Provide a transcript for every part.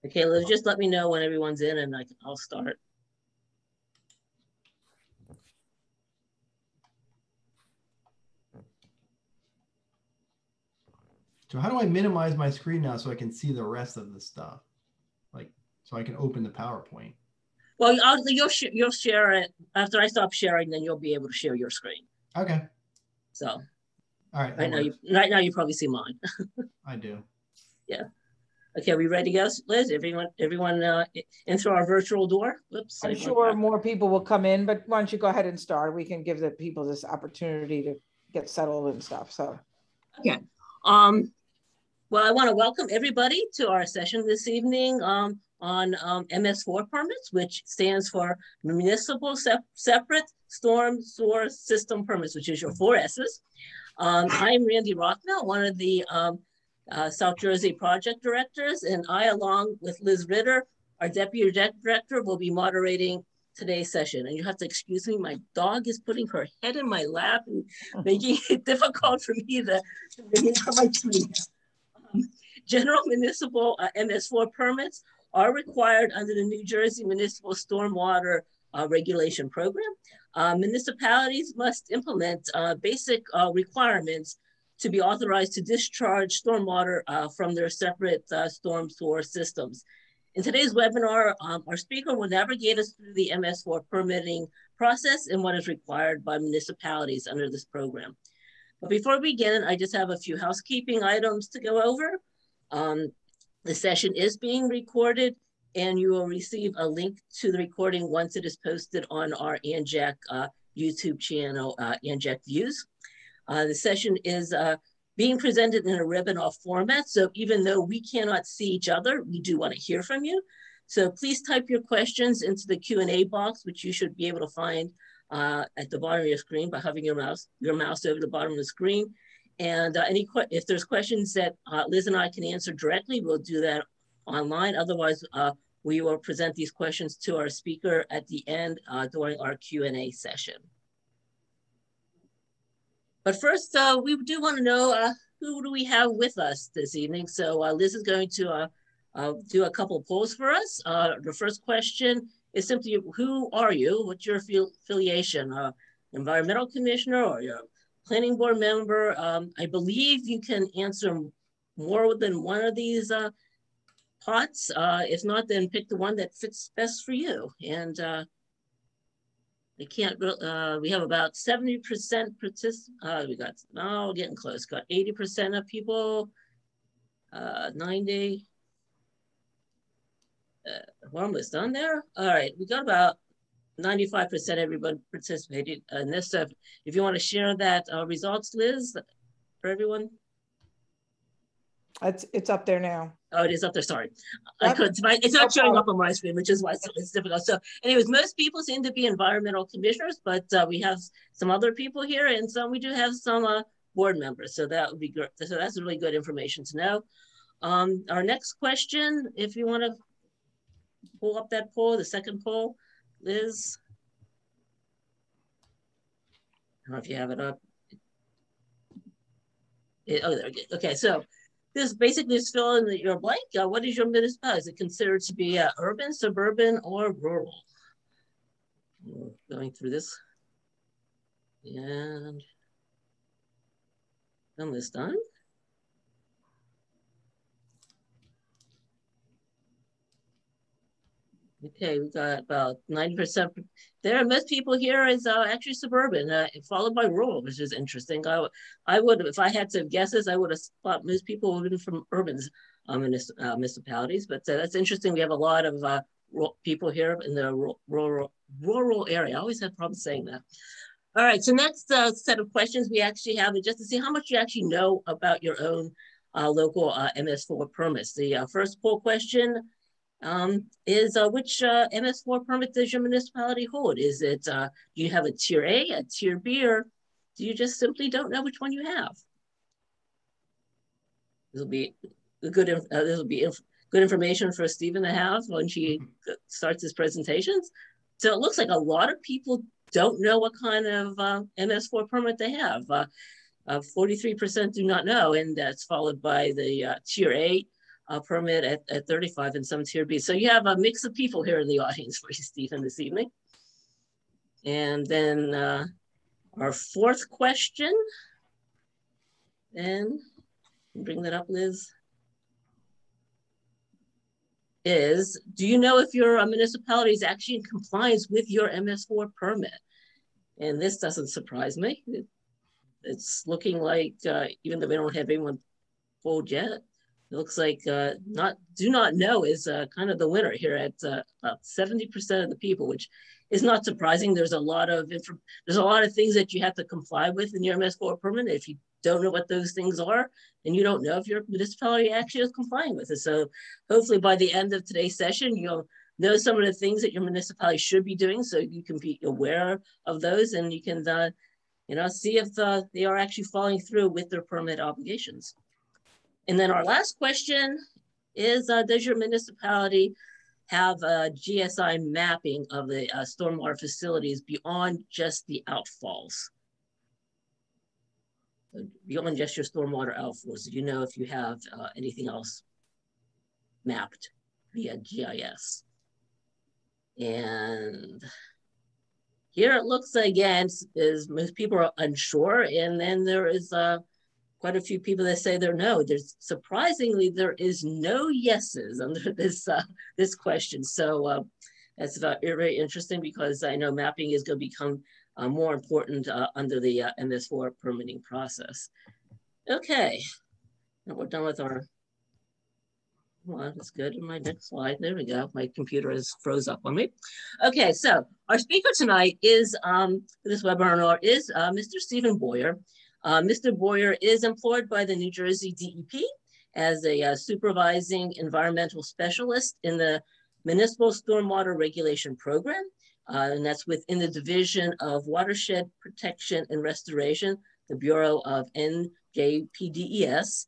Okay, let's just let me know when everyone's in and I'll start. So how do I minimize my screen now so I can see the rest of the stuff? Like, so I can open the PowerPoint. Well, you'll share it after I stop sharing, then you'll be able to share your screen. Okay. So, all right. Right now you probably see mine. I do. Yeah. Okay, are we ready to go, Liz? Everyone in through our virtual door? Whoops. I'm sure more people will come in, but why don't you go ahead and start? We can give the people this opportunity to get settled and stuff. So, okay. Well, I want to welcome everybody to our session this evening on MS4 Permits, which stands for Municipal Separate Storm Sewer System Permits, which is your 4 S's. I'm Randy Rothmel, one of the South Jersey project directors, and I, along with Liz Ritter, our deputy director, will be moderating today's session. And you have to excuse me, my dog is putting her head in my lap and making it difficult for me to bring her my tree. General municipal MS4 permits are required under the New Jersey Municipal Stormwater Regulation Program. Municipalities must implement basic requirements to be authorized to discharge stormwater from their separate storm sewer systems. In today's webinar, our speaker will navigate us through the MS4 permitting process and what is required by municipalities under this program. But before we begin, I just have a few housekeeping items to go over. The session is being recorded, and you will receive a link to the recording once it is posted on our ANJAC YouTube channel, ANJAC Views. The session is being presented in a webinar format, so even though we cannot see each other, we do want to hear from you. So please type your questions into the Q&A box, which you should be able to find at the bottom of your screen by hovering your mouse over the bottom of the screen. And if there's questions that Liz and I can answer directly, we'll do that online. Otherwise, we will present these questions to our speaker at the end during our Q&A session. But first, we do want to know who do we have with us this evening. So Liz is going to do a couple of polls for us. The first question is simply, who are you? What's your affiliation? Environmental commissioner or your planning board member? I believe you can answer more than one of these pots. If not, then pick the one that fits best for you. And we have about 70% participants. Getting close. Got 80% of people, 90. We're almost done there. All right, we got about 95% everybody participated in this. So if you want to share that results, Liz, for everyone. It's up there now. Oh, it is up there. Sorry, it's not showing up on my screen, which is why it's difficult. So, anyways, most people seem to be environmental commissioners, but we have some other people here, and we do have some board members. So that would be good. So that's really good information to know. Our next question, if you want to pull up that poll, the second poll, Liz. I don't know if you have it up. Oh, there we go. Okay, so this basically is fill in your blank. What is your municipality? Is it considered to be urban, suburban, or rural? We're going through this. And almost done. Okay, we got about 90% there. Most people here is actually suburban, followed by rural, which is interesting. I would, if I had to guesses, I would have thought most people would have been from urban municipalities, but that's interesting. We have a lot of people here in the rural area. I always have problems saying that. All right, so next set of questions we actually have is just to see how much you actually know about your own local MS4 permits. The first poll question is which MS4 permit does your municipality hold? Is it, do you have a tier A, a tier B, or do you just simply don't know which one you have? This will be good information for Stephen to have when she starts his presentations. So it looks like a lot of people don't know what kind of MS4 permit they have. 43% do not know, and that's followed by the tier A, permit at 35 and some tier B. So you have a mix of people here in the audience for you, Stephen, this evening. And then our fourth question, and bring that up, Liz, is, do you know if your municipality is actually in compliance with your MS4 permit? And this doesn't surprise me. It's looking like, even though we don't have anyone polled yet, it looks like do not know is kind of the winner here at about 70% of the people, which is not surprising. There's a lot of things that you have to comply with in your MS4 permit. If you don't know what those things are, and you don't know if your municipality actually is complying with it. So hopefully by the end of today's session, you'll know some of the things that your municipality should be doing, so you can be aware of those, and you can see if they are actually following through with their permit obligations. And then our last question is, does your municipality have a GSI mapping of the stormwater facilities beyond just the outfalls? Beyond just your stormwater outfalls, do you know if you have anything else mapped via GIS? And here it looks again, is most people are unsure, and then there is quite a few people that say they're no. Surprisingly, there is no yeses under this question. So that's very interesting, because I know mapping is going to become more important under the MS4 permitting process. Okay, now we're done with our. Well, that's good. My next slide. There we go. My computer is froze up on me. Okay, so our speaker tonight is this webinar is Mr. Stephen Boyer. Mr. Boyer is employed by the New Jersey DEP as a supervising environmental specialist in the Municipal Stormwater Regulation Program, and that's within the Division of Watershed Protection and Restoration, the Bureau of NJPDES,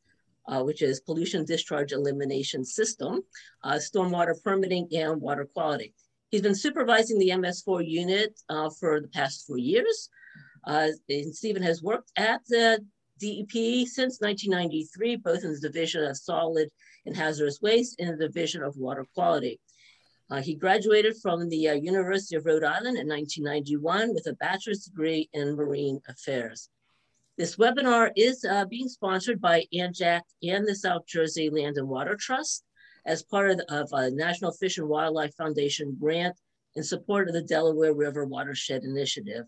which is Pollution Discharge Elimination System, stormwater permitting and water quality. He's been supervising the MS4 unit for the past 4 years. And Stephen has worked at the DEP since 1993, both in the Division of Solid and Hazardous Waste and the Division of Water Quality. He graduated from the University of Rhode Island in 1991 with a bachelor's degree in marine affairs. This webinar is being sponsored by ANJAC and the South Jersey Land and Water Trust as part of a National Fish and Wildlife Foundation grant in support of the Delaware River Watershed Initiative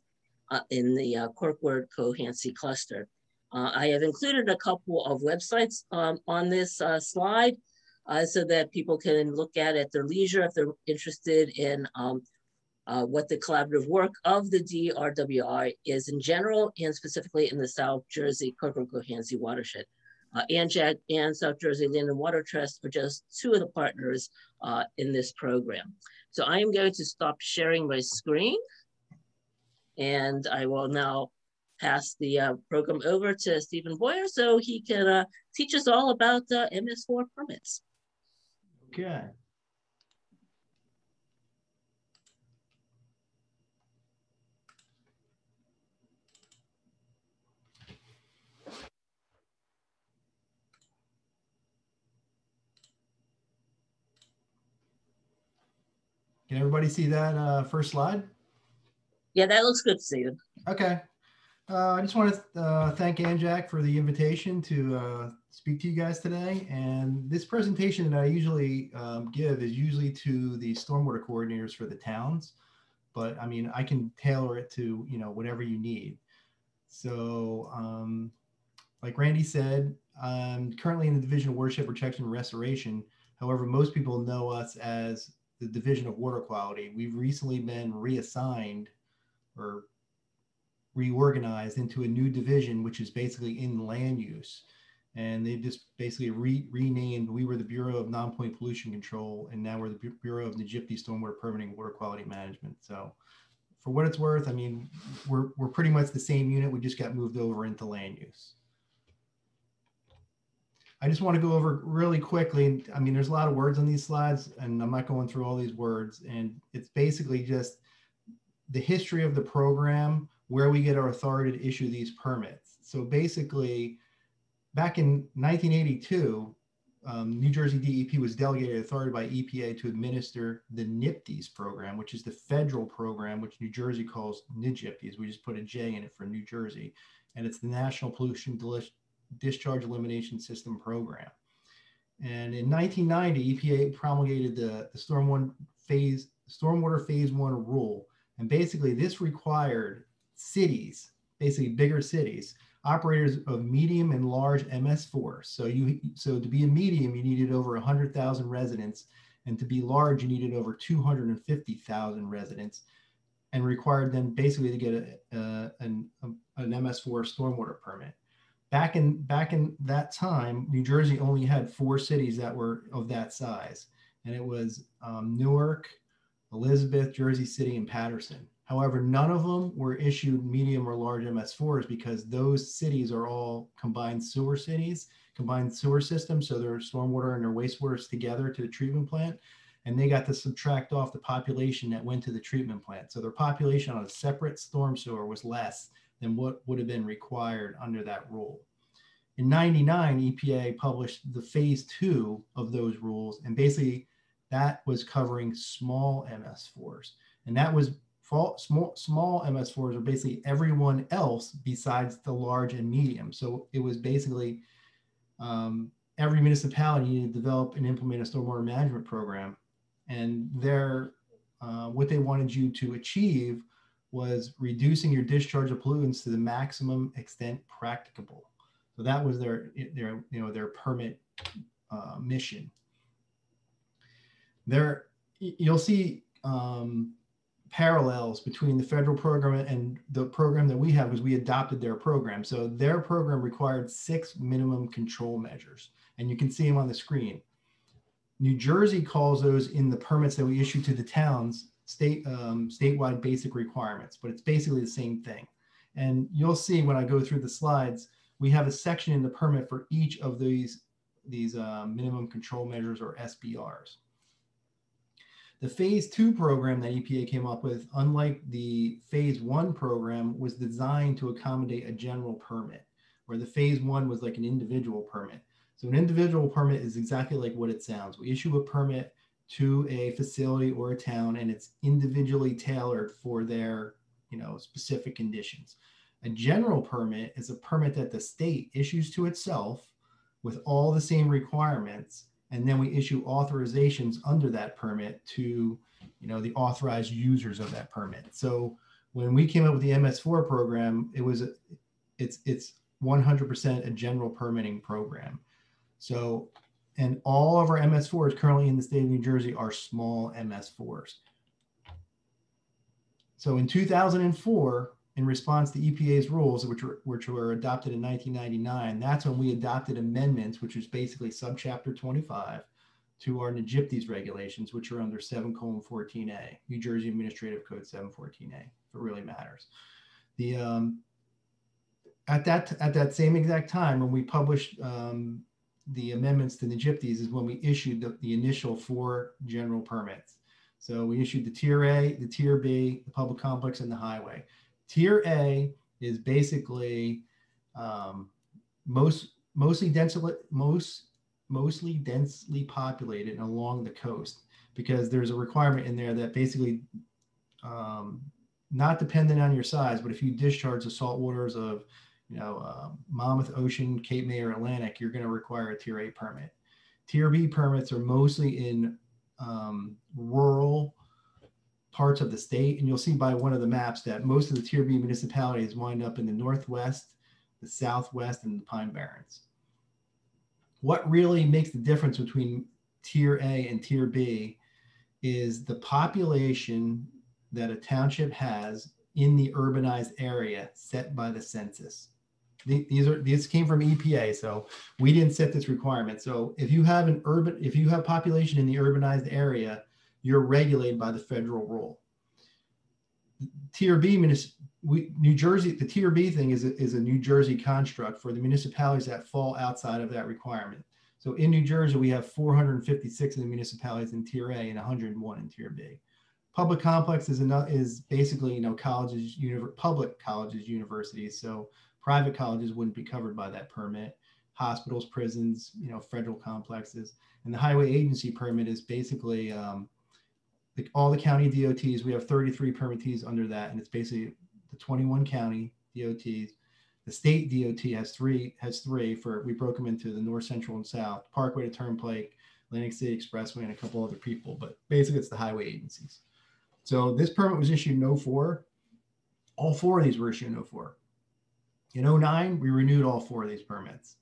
in the Corkwood-Cohansey cluster. I have included a couple of websites on this slide so that people can look at their leisure if they're interested in what the collaborative work of the DRWI is in general, and specifically in the South Jersey Corkwood-Cohansey watershed. ANJAC and South Jersey Land and Water Trust are just two of the partners in this program. So I am going to stop sharing my screen, and I will now pass the program over to Stephen Boyer so he can teach us all about MS4 permits. Okay. Can everybody see that first slide? Yeah, that looks good, Stephen. Okay. I just want to thank ANJAC for the invitation to speak to you guys today. And this presentation that I usually give is usually to the stormwater coordinators for the towns. But I mean, I can tailor it to, whatever you need. So like Randy said, I'm currently in the Division of Watershed Protection and Restoration. However, most people know us as the Division of Water Quality. We've recently been reassigned or reorganized into a new division, which is basically in land use. And they just basically renamed. We were the Bureau of Non-Point Pollution Control, and now we're the Bureau of NJPD Stormwater Permitting and Water Quality Management. So for what it's worth, I mean, we're pretty much the same unit. We just got moved over into land use. I just want to go over really quickly. I mean, there's a lot of words on these slides, and I'm not going through all these words. And it's basically just the history of the program, where we get our authority to issue these permits. So basically, back in 1982, New Jersey DEP was delegated authority by EPA to administer the NIPDES program, which is the federal program, which New Jersey calls NIJPDES. We just put a J in it for New Jersey. And it's the National Pollution Discharge Elimination System program. And in 1990, EPA promulgated the stormwater phase 1 rule. And basically this required cities, basically bigger cities, operators of medium and large MS4. So to be a medium, you needed over 100,000 residents, and to be large, you needed over 250,000 residents, and required them basically to get an MS4 stormwater permit. Back in that time, New Jersey only had 4 cities that were of that size, and it was Newark, Elizabeth, Jersey City, and Patterson. However, none of them were issued medium or large MS4s because those cities are all combined sewer cities, combined sewer systems. So their stormwater and their wastewater together to the treatment plant, and they got to subtract off the population that went to the treatment plant. So their population on a separate storm sewer was less than what would have been required under that rule. In '99, EPA published the phase 2 of those rules, and basically that was covering small MS4s, and that was small MS4s are basically everyone else besides the large and medium. So it was basically every municipality needed to develop and implement a stormwater management program. And what they wanted you to achieve was reducing your discharge of pollutants to the maximum extent practicable. So that was their permit mission. You'll see parallels between the federal program and the program that we have, because we adopted their program. So their program required 6 minimum control measures, and you can see them on the screen. New Jersey calls those in the permits that we issue to the towns statewide basic requirements, but it's basically the same thing. And you'll see when I go through the slides, we have a section in the permit for each of these minimum control measures, or SBRs. The phase 2 program that EPA came up with, unlike the phase 1 program, was designed to accommodate a general permit, where the phase 1 was like an individual permit. So an individual permit is exactly like what it sounds. We issue a permit to a facility or a town, and it's individually tailored for their specific conditions. A general permit is a permit that the state issues to itself with all the same requirements, and then we issue authorizations under that permit to the authorized users of that permit. So when we came up with the MS4 program, it's 100% a general permitting program. So, and all of our MS4s currently in the state of New Jersey are small MS4s. So in 2004, in response to EPA's rules, which were adopted in 1999, that's when we adopted amendments, which was basically subchapter 25 to our NIJPDES regulations, which are under 7:14A, New Jersey Administrative Code 7:14A, if it really matters. At that same exact time, when we published the amendments to NIJPDES, is when we issued the initial 4 general permits. So we issued the Tier A, the Tier B, the public complex, and the highway. Tier A is basically mostly densely populated and along the coast, because there's a requirement in there that basically, not dependent on your size, but if you discharge the salt waters of Monmouth Ocean, Cape May, or Atlantic, you're going to require a Tier A permit. Tier B permits are mostly in rural parts of the state, and you'll see by one of the maps that most of the Tier B municipalities wind up in the Northwest, the Southwest, and the Pine Barrens. What really makes the difference between Tier A and Tier B is the population that a township has in the urbanized area set by the census. These came from EPA, so we didn't set this requirement. So if you have population in the urbanized area, you're regulated by the federal rule. Tier B, New Jersey, the Tier B thing is a New Jersey construct for the municipalities that fall outside of that requirement. So in New Jersey, we have 456 of the municipalities in Tier A and 101 in Tier B. Public complex is basically public colleges, universities. So private colleges wouldn't be covered by that permit. hospitals, prisons, federal complexes. And the highway agency permit is basically all the county DOTs. We have 33 permittees under that, and it's basically the 21 county DOTs. The state DOT has three we broke them into the North, Central, and South, Parkway to Turnpike, Atlantic City Expressway, and a couple other people, but basically it's the highway agencies. So this permit was issued in 04. All 4 of these were issued in 04. In 09, we renewed all 4 of these permits.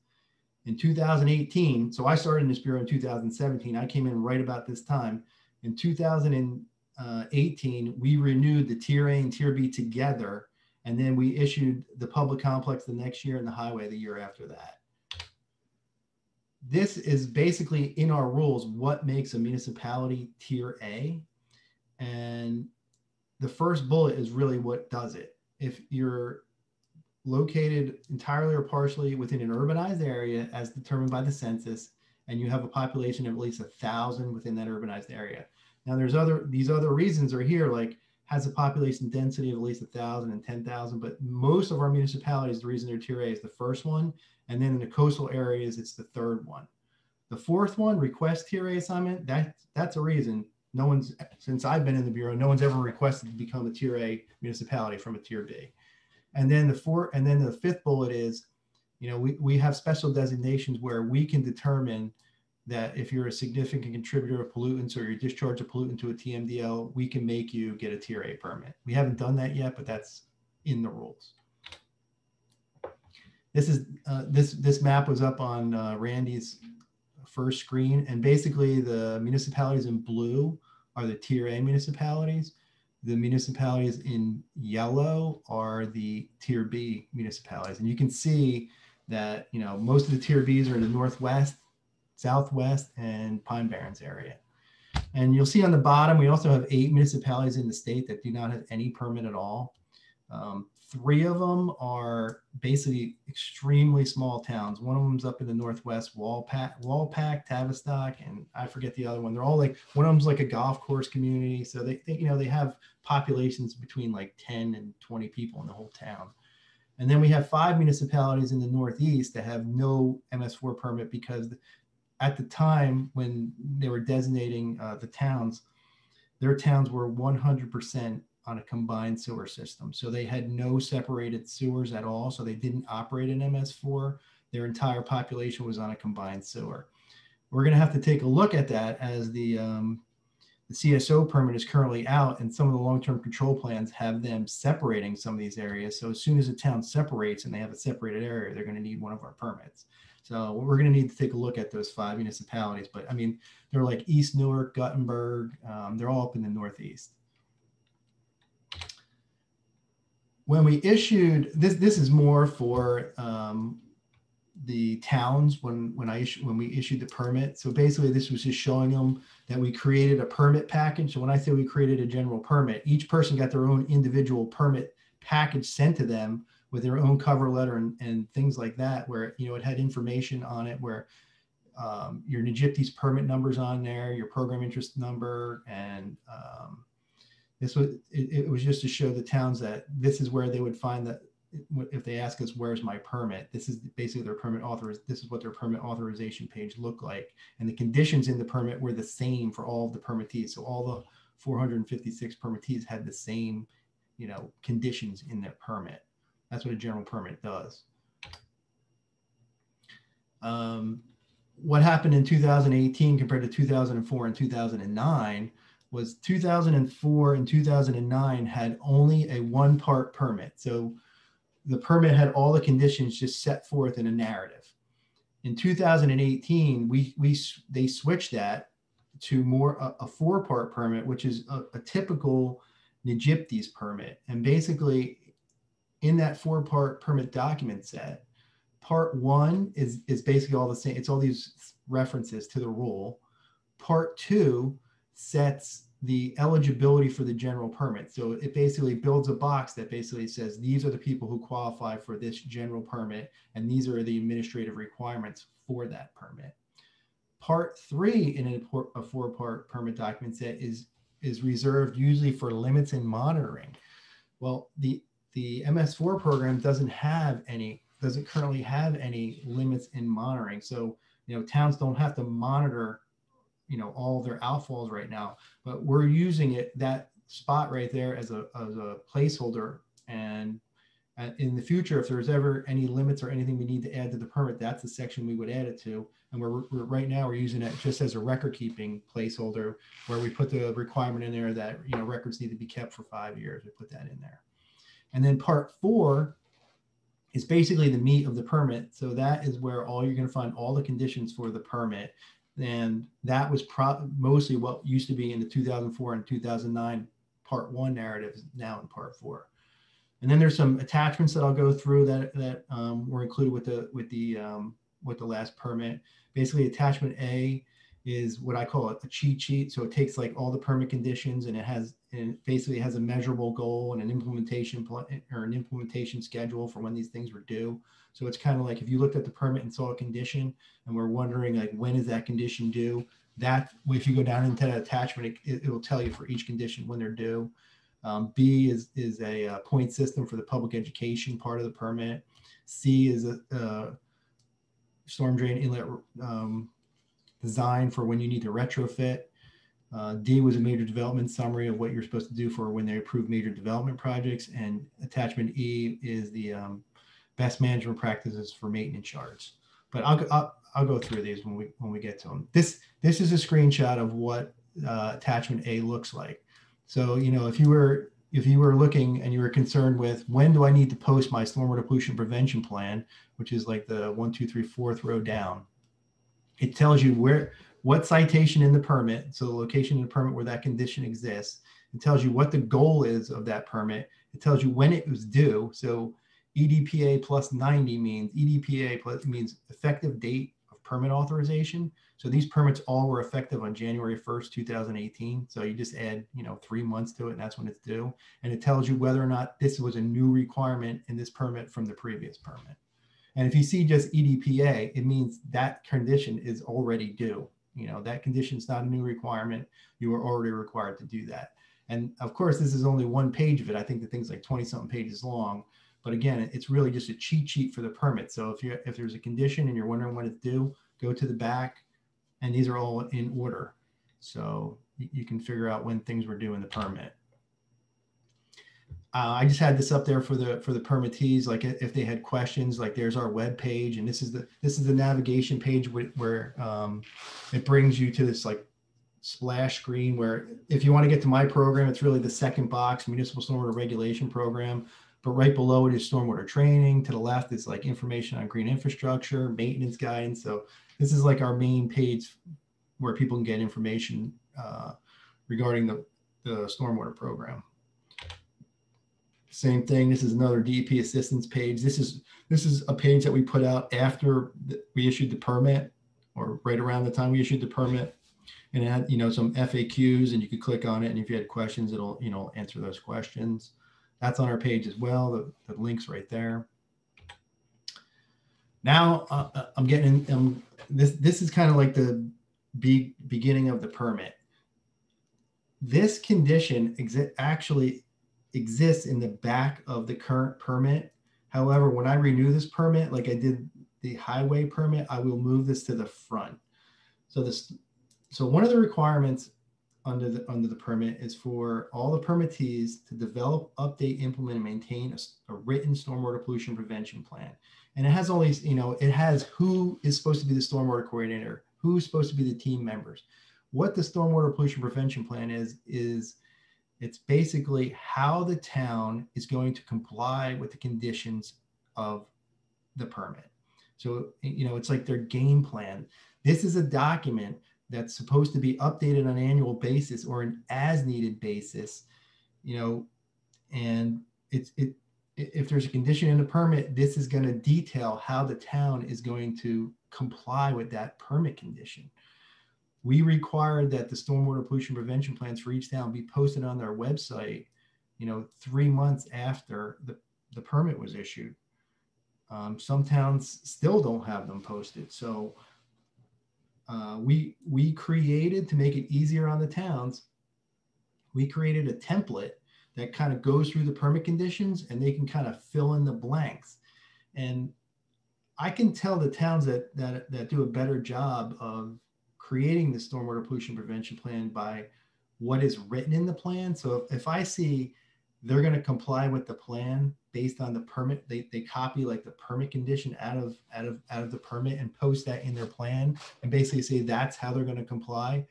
In 2018, so I started in this bureau in 2017. I came in right about this time. In 2018, we renewed the Tier A and Tier B together, and then we issued the public complex the next year and the highway the year after that. This is basically in our rules what makes a municipality Tier A. And the first bullet is really what does it. If you're located entirely or partially within an urbanized area as determined by the census, and you have a population of at least 1,000 within that urbanized area. Now these other reasons are here, like has a population density of at least 1,000 and 10,000, but most of our municipalities, the reason they're Tier A is the first one. And then in the coastal areas, it's the third one. The fourth one, request Tier A assignment, that's a reason. No one's, since I've been in the bureau, no one's ever requested to become a Tier A municipality from a Tier B. And then the fifth bullet is, we have special designations where we can determine that if you're a significant contributor of pollutants or you discharge a pollutant to a TMDL, we can make you get a Tier A permit. We haven't done that yet, but that's in the rules. This is this map was up on Randy's first screen, and basically the municipalities in blue are the Tier A municipalities. The municipalities in yellow are the Tier B municipalities, and you can see that most of the Tier Bs are in the Northwest, Southwest, and Pine Barrens area. And you'll see on the bottom, we also have 8 municipalities in the state that do not have any permit at all. 3 of them are basically extremely small towns. One of them's up in the Northwest, Walpack, Tavistock, and I forget the other one. They're all like, one of them's like a golf course community. So they have populations between like 10 and 20 people in the whole town. And then we have 5 municipalities in the Northeast that have no MS4 permit because at the time when they were designating the towns, their towns were 100% on a combined sewer system. So they had no separated sewers at all. So they didn't operate in MS4. Their entire population was on a combined sewer. We're gonna have to take a look at that as the CSO permit is currently out, and some of the long-term control plans have them separating some of these areas. So as soon as a town separates and they have a separated area, they're gonna need one of our permits. So we're gonna need to take a look at those 5 municipalities. But I mean, they're like East Newark, Guttenberg, they're all up in the Northeast. When we issued, this is more for the towns when we issued the permit. So basically this was just showing them that we created a permit package. So when I say we created a general permit, each person got their own individual permit package sent to them with their own cover letter and things like that, where it had information on it, where your NJPT's permit numbers on there, your program interest number, and it was just to show the towns that this is where they would find that if they ask us, where's my permit, this is basically their permit this is what their permit authorization page looked like. And the conditions in the permit were the same for all of the permittees. So all the 456 permittees had the same, conditions in their permit. That's what a general permit does. What happened in 2018 compared to 2004 and 2009 was 2004 and 2009 had only a 1-part permit. So the permit had all the conditions just set forth in a narrative. In 2018, they switched that to more a 4-part permit, which is a typical NJPT's permit. And basically in that 4-part permit document set, part 1 is basically all the same. It's all these references to the rule. Part 2 sets the eligibility for the general permit. So it basically builds a box that basically says, these are the people who qualify for this general permit, and these are the administrative requirements for that permit. Part 3 in a 4-part permit document set is reserved usually for limits and monitoring. Well, the MS4 program doesn't have any doesn't currently have any limits in monitoring. So, towns don't have to monitor, all their outfalls right now, but we're using that spot right there as a placeholder. And in the future, if there's ever any limits or anything we need to add to the permit, that's the section we would add it to. And we're right now we're using it just as a record keeping placeholder, where we put the requirement in there that records need to be kept for 5 years. We put that in there. And then part 4 is basically the meat of the permit. So that is where you're going to find all the conditions for the permit. And that was mostly what used to be in the 2004 and 2009 part 1 narratives, now in part 4. And then there's some attachments that I'll go through that were included with the last permit. Basically, attachment A is what I call a cheat sheet. So it takes like all the permit conditions, and it basically has a measurable goal and an implementation or an implementation schedule for when these things were due. So it's kind of like if you looked at the permit and saw a condition and we're wondering like, when is that condition due? That if you go down into that attachment, it will tell you for each condition when they're due. B is a point system for the public education part of the permit. C is a storm drain inlet design for when you need to retrofit. D was a major development summary of what you're supposed to do for when they approve major development projects. And attachment E is the best management practices for maintenance yards. But I'll go through these when we get to them. This is a screenshot of what attachment A looks like. So, if you were looking and you were concerned with when do I need to post my stormwater pollution prevention plan, which is like the 1, 2, 3, 4th row down, it tells you what citation in the permit, so the location in the permit where that condition exists. It tells you what the goal is of that permit. It tells you when it was due. So EDPA plus 90 means effective date of permit authorization. So these permits all were effective on January 1st, 2018. So you just add, 3 months to it, and that's when it's due. And it tells you whether or not this was a new requirement in this permit from the previous permit. And if you see just EDPA, it means that condition is already due. That condition is not a new requirement. You are already required to do that. And of course, this is only one page of it. I think the thing's like 20-something pages long. But again, it's really just a cheat sheet for the permit. So if there's a condition and you're wondering when it's due, go to the back. And these are all in order. So you can figure out when things were due in the permit. I just had this up there for the permittees, like if they had questions, like there's our web page, and this is the navigation page where it brings you to this like splash screen where if you want to get to my program, it's really the second box, Municipal Stormwater Regulation Program. But right below it is stormwater training. To the left is like information on green infrastructure, maintenance guidance. So this is like our main page where people can get information regarding the stormwater program. Same thing. This is another DEP assistance page. This is a page that we put out after we issued the permit, or right around the time we issued the permit, and it had some FAQs, and you could click on it, and if you had questions, it'll answer those questions. That's on our page as well. The link's right there. Now I'm getting this is kind of like the beginning of the permit. This condition actually exists in the back of the current permit. However, when I renew this permit, like I did the highway permit, I will move this to the front. So one of the requirements under the permit is for all the permittees to develop, update, implement, and maintain a written stormwater pollution prevention plan. And it has all these, it has who is supposed to be the stormwater coordinator, who's supposed to be the team members. What the stormwater pollution prevention plan is it's basically how the town is going to comply with the conditions of the permit. So, it's like their game plan. This is a document that's supposed to be updated on an annual basis or an as needed basis, and if there's a condition in the permit, this is going to detail how the town is going to comply with that permit condition. We required that the stormwater pollution prevention plans for each town be posted on their website, 3 months after the permit was issued. Some towns still don't have them posted. So we created, to make it easier on the towns, we created a template that kind of goes through the permit conditions, and they can kind of fill in the blanks. And I can tell the towns that do a better job of creating the stormwater pollution prevention plan by what is written in the plan. So if I see they're going to comply with the plan based on the permit, they copy like the permit condition out of the permit and post that in their plan and basically say that's how they're going to comply.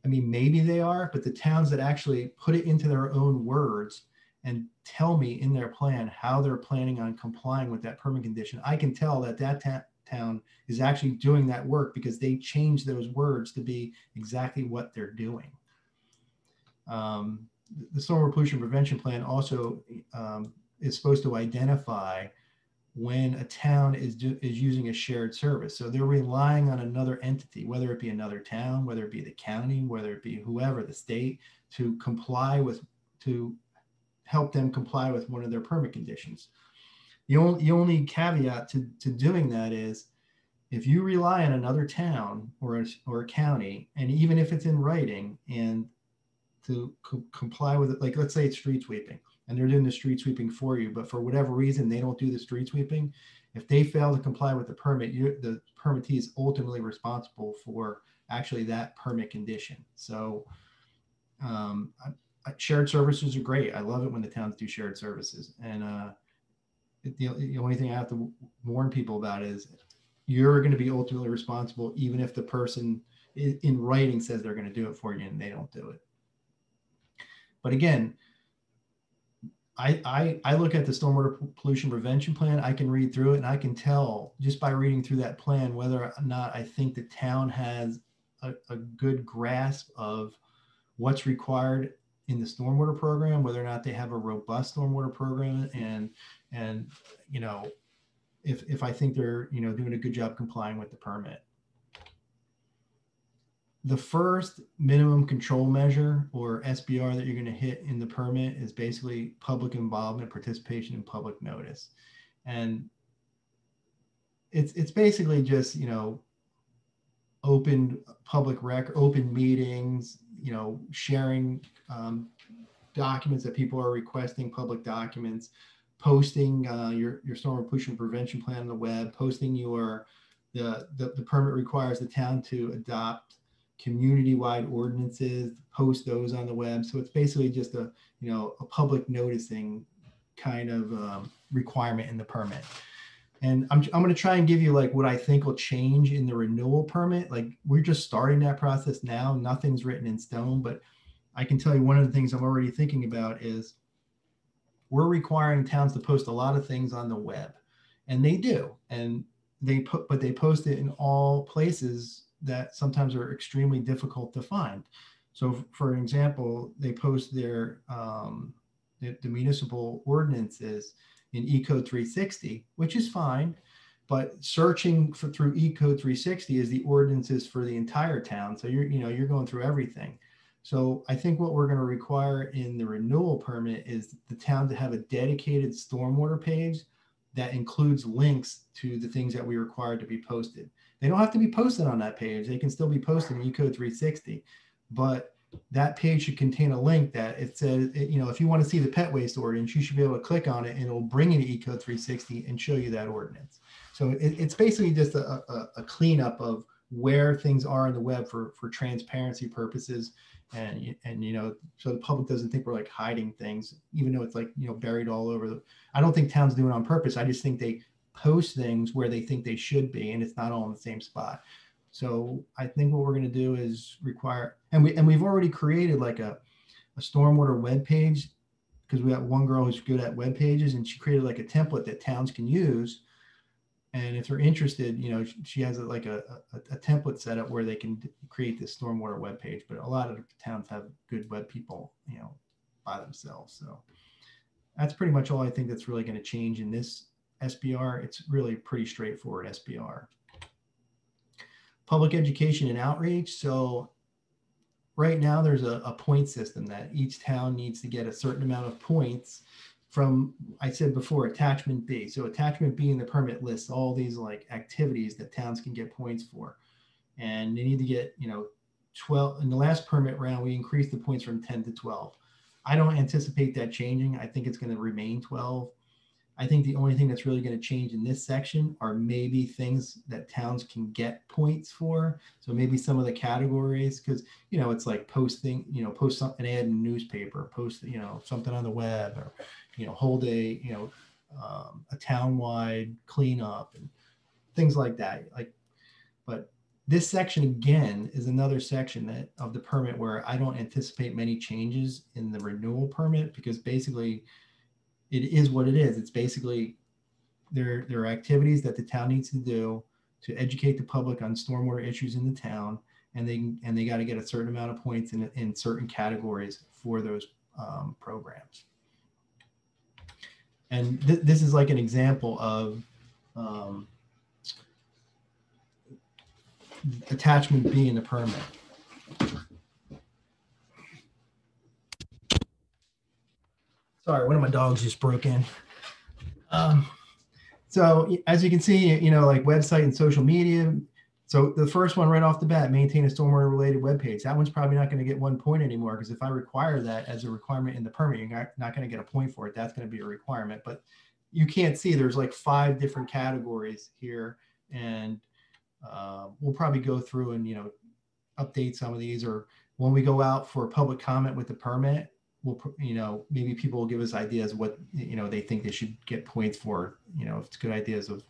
I mean, maybe they are, but the towns that actually put it into their own words and tell me in their plan how they're planning on complying with that permit condition, I can tell that town is actually doing that work because they changed those words to be exactly what they're doing. The stormwater pollution prevention plan also is supposed to identify when a town is using a shared service. So they're relying on another entity, whether it be another town, whether it be the county, whether it be whoever, the state, to help them comply with one of their permit conditions. The only caveat to doing that is if you rely on another town or a county, and even if it's in writing, and to comply with it, like let's say it's street sweeping and they're doing the street sweeping for you, but for whatever reason they don't do the street sweeping, if they fail to comply with the permit, the permittee is ultimately responsible for actually that permit condition. So shared services are great. I love it when the towns do shared services. And the only thing I have to warn people about is you're going to be ultimately responsible, even if the person in writing says they're going to do it for you and they don't do it. But again, I look at the stormwater pollution prevention plan, I can read through it and I can tell just by reading through that plan whether or not I think the town has a good grasp of what's required in the stormwater program, whether or not they have a robust stormwater program, and you know, if I think they're, you know, doing a good job complying with the permit. The first minimum control measure, or SBR, that you're going to hit in the permit is basically public involvement, participation, and public notice. And it's basically just, you know, open public record, open meetings, you know, sharing documents that people are requesting, public documents, posting your stormwater pollution prevention plan on the web, posting the permit requires the town to adopt community-wide ordinances, post those on the web. So it's basically just a public noticing kind of requirement in the permit. And I'm going to try and give you like what I think will change in the renewal permit. Like we're just starting that process now. Nothing's written in stone, but I can tell you one of the things I'm already thinking about is we're requiring towns to post a lot of things on the web, and they do. And but they post it in all places that sometimes are extremely difficult to find. So for example, they post their the municipal ordinances in Ecode 360, which is fine, but searching through Ecode 360 is the ordinances for the entire town. So you're going through everything. So I think what we're going to require in the renewal permit is the town to have a dedicated stormwater page that includes links to the things that we require to be posted. They don't have to be posted on that page. They can still be posted in Ecode 360, but that page should contain a link that it says, if you want to see the pet waste ordinance, you should be able to click on it and it'll bring you to Ecode 360 and show you that ordinance. So it's basically just a cleanup of where things are on the web for transparency purposes. And so the public doesn't think we're like hiding things, even though it's like, buried all over. I don't think towns do it on purpose. I just think they post things where they think they should be, and it's not all in the same spot. So I think what we're going to do is require, and we've already created like a stormwater web page, because we got one girl who's good at web pages, and she created like a template that towns can use. And if they're interested, she has a template set up where they can create this stormwater web page. But a lot of towns have good web people, by themselves. So that's pretty much all I think that's really going to change in this SBR. It's really pretty straightforward SBR. Public education and outreach. So right now there's a point system that each town needs to get a certain amount of points from, I said before, attachment B. So attachment B in the permit lists all these like activities that towns can get points for. And they need to get, 12. In the last permit round, we increased the points from 10 to 12. I don't anticipate that changing. I think it's going to remain 12. I think the only thing that's really going to change in this section are maybe things that towns can get points for. So maybe some of the categories, because, you know, it's like posting, you know, post an ad in a newspaper, post, you know, something on the web, or, you know, hold a, you know, a town-wide cleanup and things like that. Like, but this section again is another section that of the permit where I don't anticipate many changes in the renewal permit, because basically it is what it is. It's basically there are activities that the town needs to do to educate the public on stormwater issues in the town, and they got to get a certain amount of points in certain categories for those programs. And this is like an example of attachment B in the permit. Sorry, one of my dogs just broke in. So as you can see, you know, like website and social media. So the first one right off the bat, maintain a stormwater related web page. That one's probably not going to get 1 point anymore, because if I require that as a requirement in the permit, you're not going to get a point for it. That's going to be a requirement. But you can't see there's like 5 different categories here, and we'll probably go through and, you know, update some of these, or when we go out for public comment with the permit, we'll, you know, maybe people will give us ideas what, you know, they think they should get points for, you know, if it's good ideas of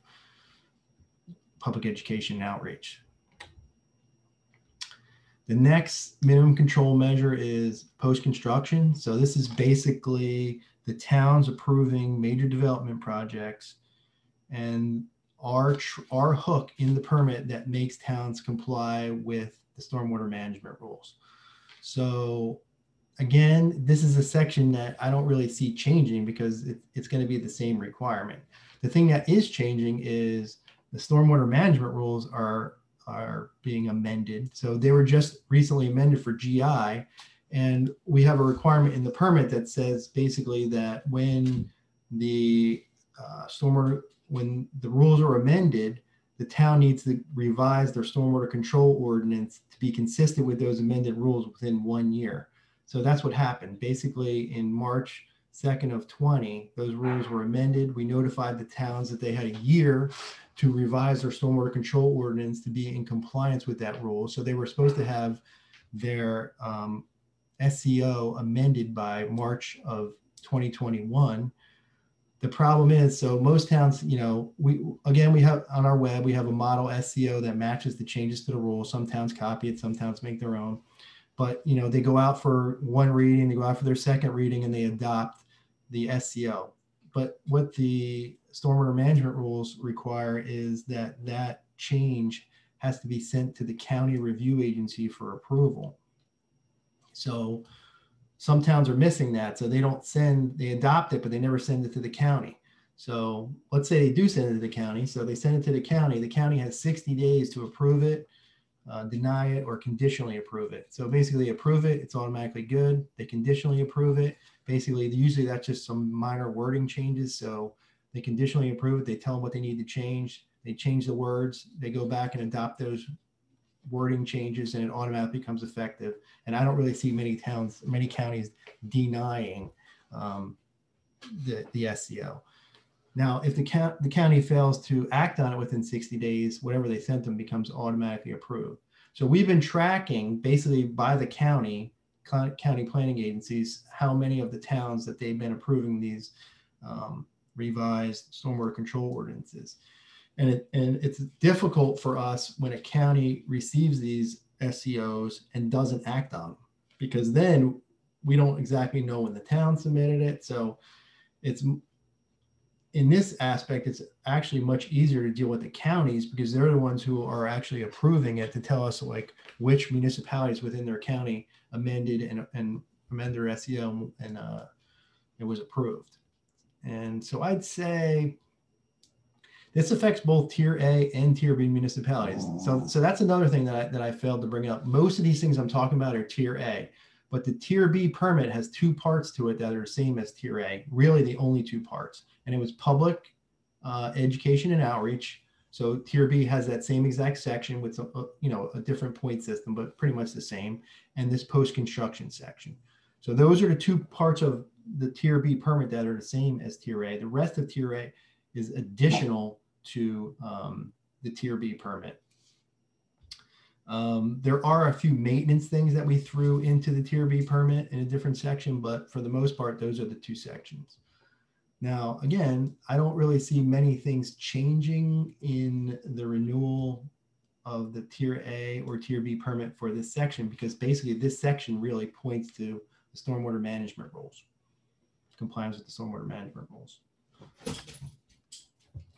public education and outreach. The next minimum control measure is post-construction. So this is basically the towns approving major development projects, and our hook in the permit that makes towns comply with the stormwater management rules. So again, this is a section that I don't really see changing, because it's going to be the same requirement. The thing that is changing is the stormwater management rules are being amended. So they were just recently amended for GI, and we have a requirement in the permit that says basically that when the when the rules are amended, the town needs to revise their stormwater control ordinance to be consistent with those amended rules within 1 year. So that's what happened. Basically in March 2nd of 20, those rules were amended. We notified the towns that they had a year to revise their stormwater control ordinance to be in compliance with that rule. So they were supposed to have their SCO amended by March of 2021. The problem is, so most towns, you know, we have on our web, we have a model SCO that matches the changes to the rule. Some towns copy it, some towns make their own. But, you know, they go out for 1 reading, they go out for their 2nd reading, and they adopt the SCO. But what the stormwater management rules require is that that change has to be sent to the county review agency for approval. So some towns are missing that. So they adopt it, but they never send it to the county. So let's say they do send it to the county. So they send it to the county. The county has 60 days to approve it, deny it, or conditionally approve it. So basically approve it, it's automatically good. They conditionally approve it. Basically, usually that's just some minor wording changes. So they conditionally approve it. They tell them what they need to change. They change the words. They go back and adopt those wording changes, and it automatically becomes effective. And I don't really see many counties denying the SCO. Now, if the county fails to act on it within 60 days, whatever they sent them becomes automatically approved. So we've been tracking basically by the county planning agencies, how many of the towns that they've been approving these revised stormwater control ordinances. And it's difficult for us when a county receives these SCOs and doesn't act on them, because then we don't exactly know when the town submitted it. So it's, in this aspect, it's actually much easier to deal with the counties, because they're the ones who are actually approving it, to tell us like which municipalities within their county amended and amend their SCO, and it was approved. And so I'd say this affects both Tier A and Tier B municipalities. So that's another thing that I failed to bring up. Most of these things I'm talking about are Tier A, but the Tier B permit has 2 parts to it that are the same as Tier A, really the only 2 parts. And it was public education and outreach. So Tier B has that same exact section with a different point system, but pretty much the same. And this post-construction section. So those are the 2 parts of the Tier B permit that are the same as Tier A. The rest of Tier A is additional to the Tier B permit. There are a few maintenance things that we threw into the Tier B permit in a different section, but for the most part, those are the two sections. Now, again, I don't really see many things changing in the renewal of the Tier A or Tier B permit for this section, because basically this section really points to the stormwater management rules, compliance with the stormwater management rules.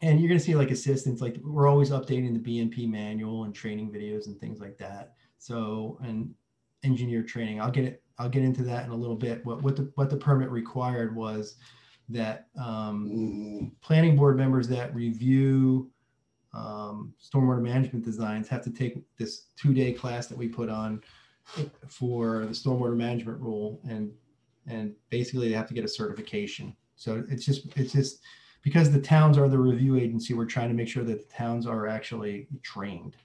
And you're going to see like assistance, like we're always updating the BMP manual and training videos and things like that. So, and engineer training, I'll get into that in a little bit. What the permit required was that planning board members that review stormwater management designs have to take this 2-day class that we put on for the stormwater management rule, and basically they have to get a certification. So it's just because the towns are the review agency, we're trying to make sure that the towns are actually trained.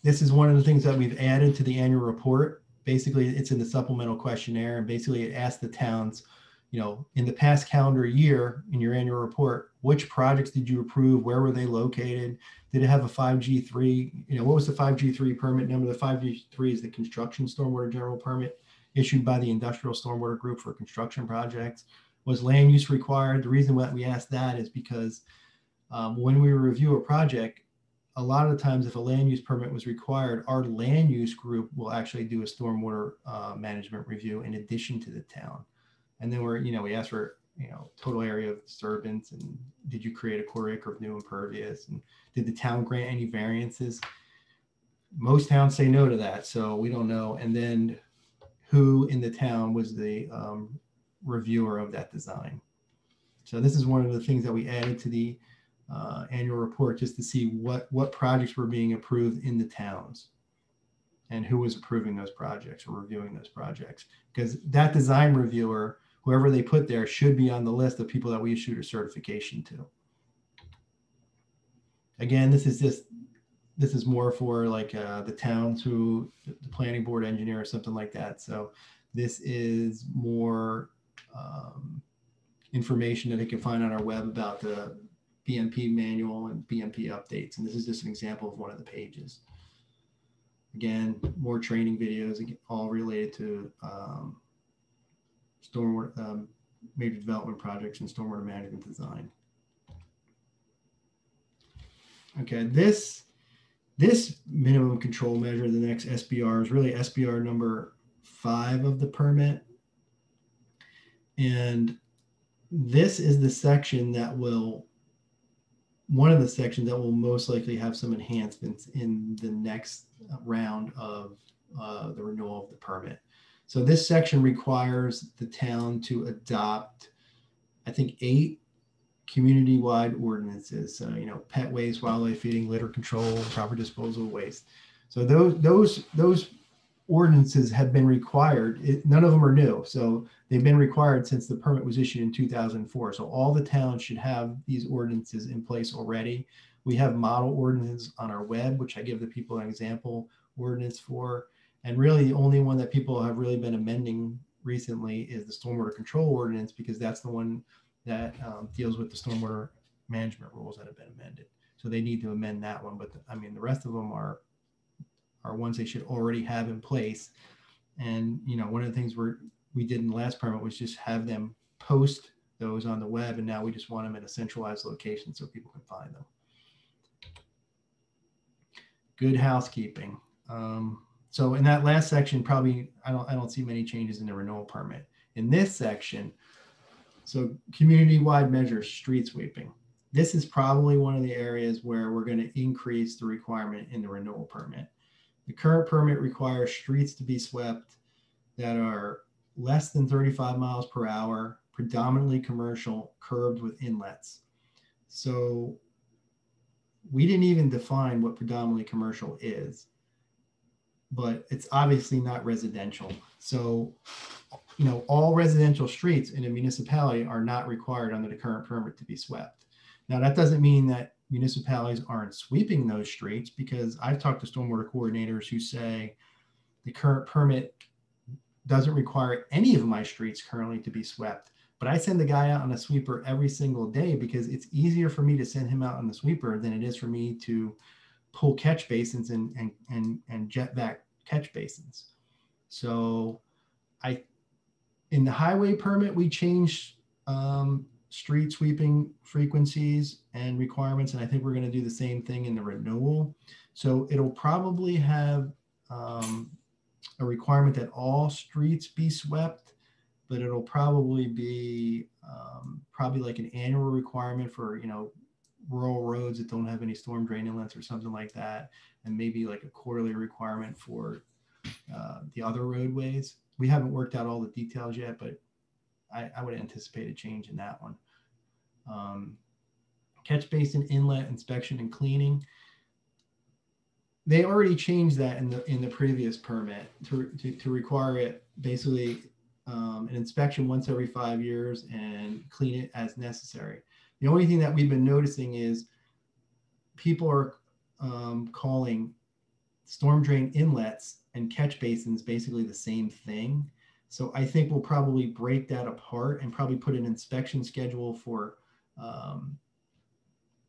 This is one of the things that we've added to the annual report. Basically, it's in the supplemental questionnaire, and basically it asks the towns, you know, in the past calendar year, in your annual report, which projects did you approve? Where were they located? Did it have a 5G3? You know, what was the 5G3 permit number? The 5G3 is the construction stormwater general permit issued by the industrial stormwater group for construction projects. Was land use required? The reason why we asked that is because when we review a project, a lot of the times if a land use permit was required, our land use group will actually do a stormwater management review in addition to the town. And then we ask for, total area of disturbance, and did you create a quarter acre of new impervious, and did the town grant any variances? Most towns say no to that, so we don't know. And then who in the town was the reviewer of that design? So this is one of the things that we added to the annual report, just to see what projects were being approved in the towns and who was approving those projects or reviewing those projects, because that design reviewer, whoever they put there, should be on the list of people that we issued a certification to. Again, this is more for like the towns who, the planning board engineer or something like that. So this is more information that they can find on our web about the BMP manual and BMP updates. And this is just an example of one of the pages. Again, more training videos, all related to stormwater, major development projects and stormwater management design. Okay, this minimum control measure, the next SBR, is really SBR number 5 of the permit. And this is the section that will, one of the sections that will most likely have some enhancements in the next round of the renewal of the permit. So this section requires the town to adopt, I think, 8 community-wide ordinances. So, pet waste, wildlife feeding, litter control, proper disposal of waste. So those ordinances have been required. None of them are new. So they've been required since the permit was issued in 2004. So all the towns should have these ordinances in place already. We have model ordinances on our web, which I give the people an example ordinance for. And really the only one that people have really been amending recently is the stormwater control ordinance, because that's the one that deals with the stormwater management rules that have been amended. So they need to amend that one. But the rest of them are ones they should already have in place. And, one of the things we did in the last permit was just have them post those on the web. And now we just want them in a centralized location so people can find them. Good housekeeping. So in that last section, probably I don't see many changes in the renewal permit. In this section, so community-wide measures, street sweeping. This is probably one of the areas where we're going to increase the requirement in the renewal permit. The current permit requires streets to be swept that are less than 35 miles per hour, predominantly commercial, curbed with inlets. So we didn't even define what predominantly commercial is, but it's obviously not residential. So, all residential streets in a municipality are not required under the current permit to be swept. Now, that doesn't mean that municipalities aren't sweeping those streets, because I've talked to stormwater coordinators who say the current permit doesn't require any of my streets currently to be swept. But I send the guy out on a sweeper every single day because it's easier for me to send him out on the sweeper than it is for me to pull catch basins and jet back catch basins. So in the highway permit, we changed street sweeping frequencies and requirements. And I think we're going to do the same thing in the renewal. So it'll probably have a requirement that all streets be swept, but it'll probably be probably like an annual requirement for, rural roads that don't have any storm drain inlets or something like that. And maybe like a quarterly requirement for the other roadways. We haven't worked out all the details yet, but I would anticipate a change in that one. Catch basin inlet inspection and cleaning. They already changed that in the previous permit to require it basically an inspection once every 5 years and clean it as necessary. The only thing that we've been noticing is people are calling storm drain inlets and catch basins basically the same thing. So I think we'll probably break that apart and probably put an inspection schedule for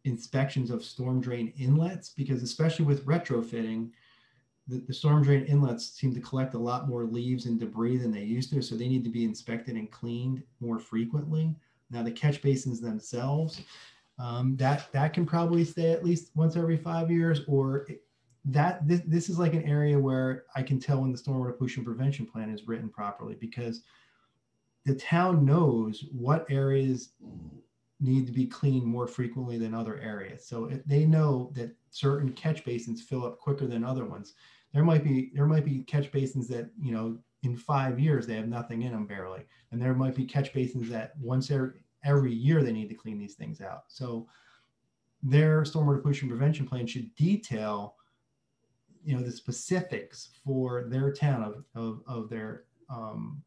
inspections of storm drain inlets, because especially with retrofitting, the storm drain inlets seem to collect a lot more leaves and debris than they used to. So they need to be inspected and cleaned more frequently. Now the catch basins themselves, that can probably stay at least once every 5 years, or this is like an area where I can tell when the stormwater pollution prevention plan is written properly, because the town knows what areas need to be cleaned more frequently than other areas. So if they know that certain catch basins fill up quicker than other ones, there might be catch basins that, in 5 years they have nothing in them barely, and there might be catch basins that once every year they need to clean these things out. So their stormwater pollution prevention plan should detail the specifics for their town of their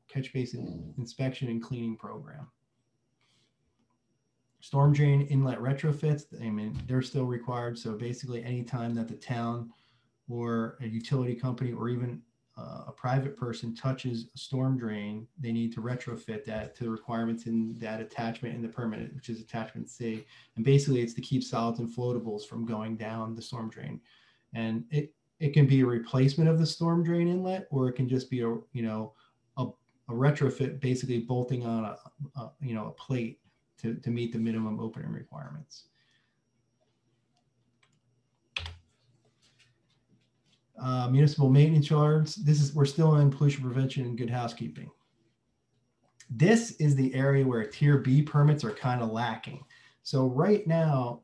catch basin inspection and cleaning program. Storm drain inlet retrofits, they're still required. So basically anytime that the town or a utility company or even a private person touches a storm drain, they need to retrofit that to the requirements in that attachment in the permit, which is attachment C. And basically it's to keep solids and floatables from going down the storm drain. And it can be a replacement of the storm drain inlet, or it can just be a retrofit, basically bolting on a plate to meet the minimum opening requirements. Municipal maintenance yards. We're still in pollution prevention and good housekeeping. This is the area where tier B permits are kind of lacking. So right now,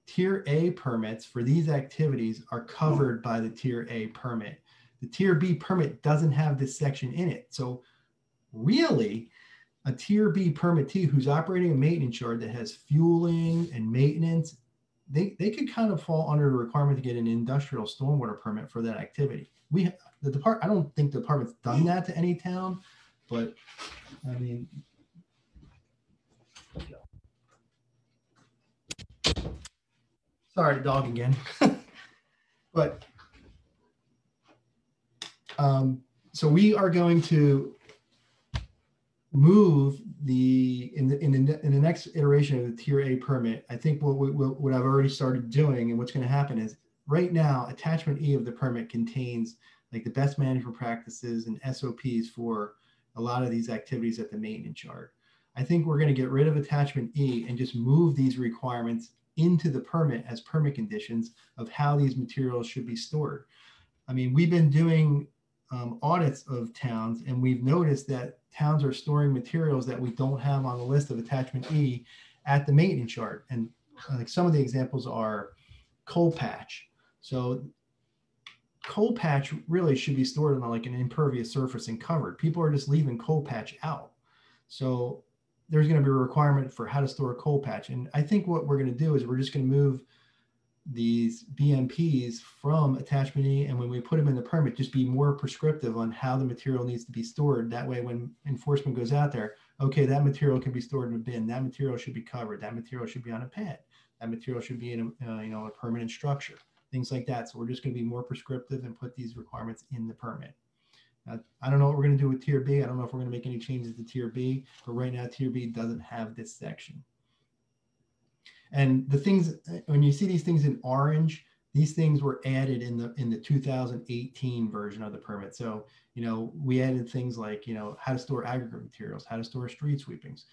tier A permits for these activities are covered by the tier A permit. The tier B permit doesn't have this section in it. So really, a tier B permittee who's operating a maintenance yard that has fueling and maintenance, they could kind of fall under the requirement to get an industrial stormwater permit for that activity. I don't think the department's done that to any town, but I mean, sorry, dog again. But so we are going to move in the next iteration of the tier A permit. I think what I've already started doing and what's going to happen is right now attachment E of the permit contains like the best management practices and SOPs for a lot of these activities at the maintenance yard. I think we're going to get rid of attachment E and just move these requirements into the permit as permit conditions of how these materials should be stored. I mean, we've been doing audits of towns, and we've noticed that towns are storing materials that we don't have on the list of attachment E at the maintenance yard. And like some of the examples are coal patch. So coal patch really should be stored on like an impervious surface and covered. People are just leaving coal patch out. So there's going to be a requirement for how to store a coal patch. And I think what we're going to do is we're just going to move these BMPs from attachment E, and when we put them in the permit, just be more prescriptive on how the material needs to be stored. That way, when enforcement goes out there, okay, that material can be stored in a bin. That material should be covered. That material should be on a pad. That material should be in a permanent structure. Things like that. So we're just going to be more prescriptive and put these requirements in the permit. I don't know what we're going to do with tier B. I don't know if we're going to make any changes to tier B, but right now tier B doesn't have this section. And the things, when you see these things in orange, these things were added in the 2018 version of the permit. So, you know, we added things like, you know, how to store aggregate materials, how to store street sweepings.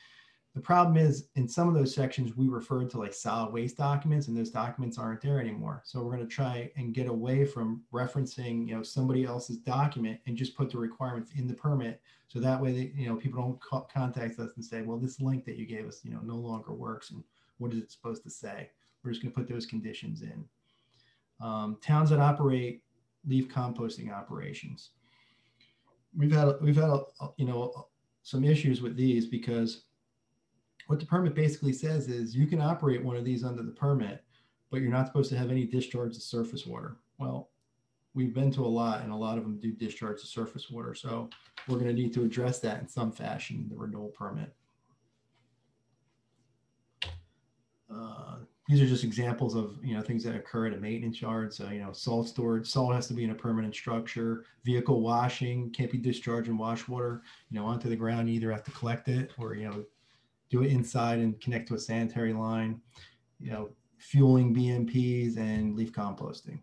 The problem is in some of those sections, we referred to like solid waste documents, and those documents aren't there anymore. So we're going to try and get away from referencing, you know, somebody else's document and just put the requirements in the permit. So that way, they, you know, people don't contact us and say, well, this link that you gave us, you know, no longer works. And what is it supposed to say? We're just going to put those conditions in. Towns that operate leaf composting operations. We've had you know, some issues with these, because what the permit basically says is you can operate one of these under the permit, but you're not supposed to have any discharge to surface water. Well, we've been to a lot, and a lot of them do discharge to surface water. So we're going to need to address that in some fashion in the renewal permit. These are just examples of, you know, things that occur at a maintenance yard. So, you know, salt storage, salt has to be in a permanent structure. Vehicle washing can't be discharged in wash water, you know, onto the ground. You either have to collect it or, you know, do it inside and connect to a sanitary line. You know, fueling BMPs and leaf composting.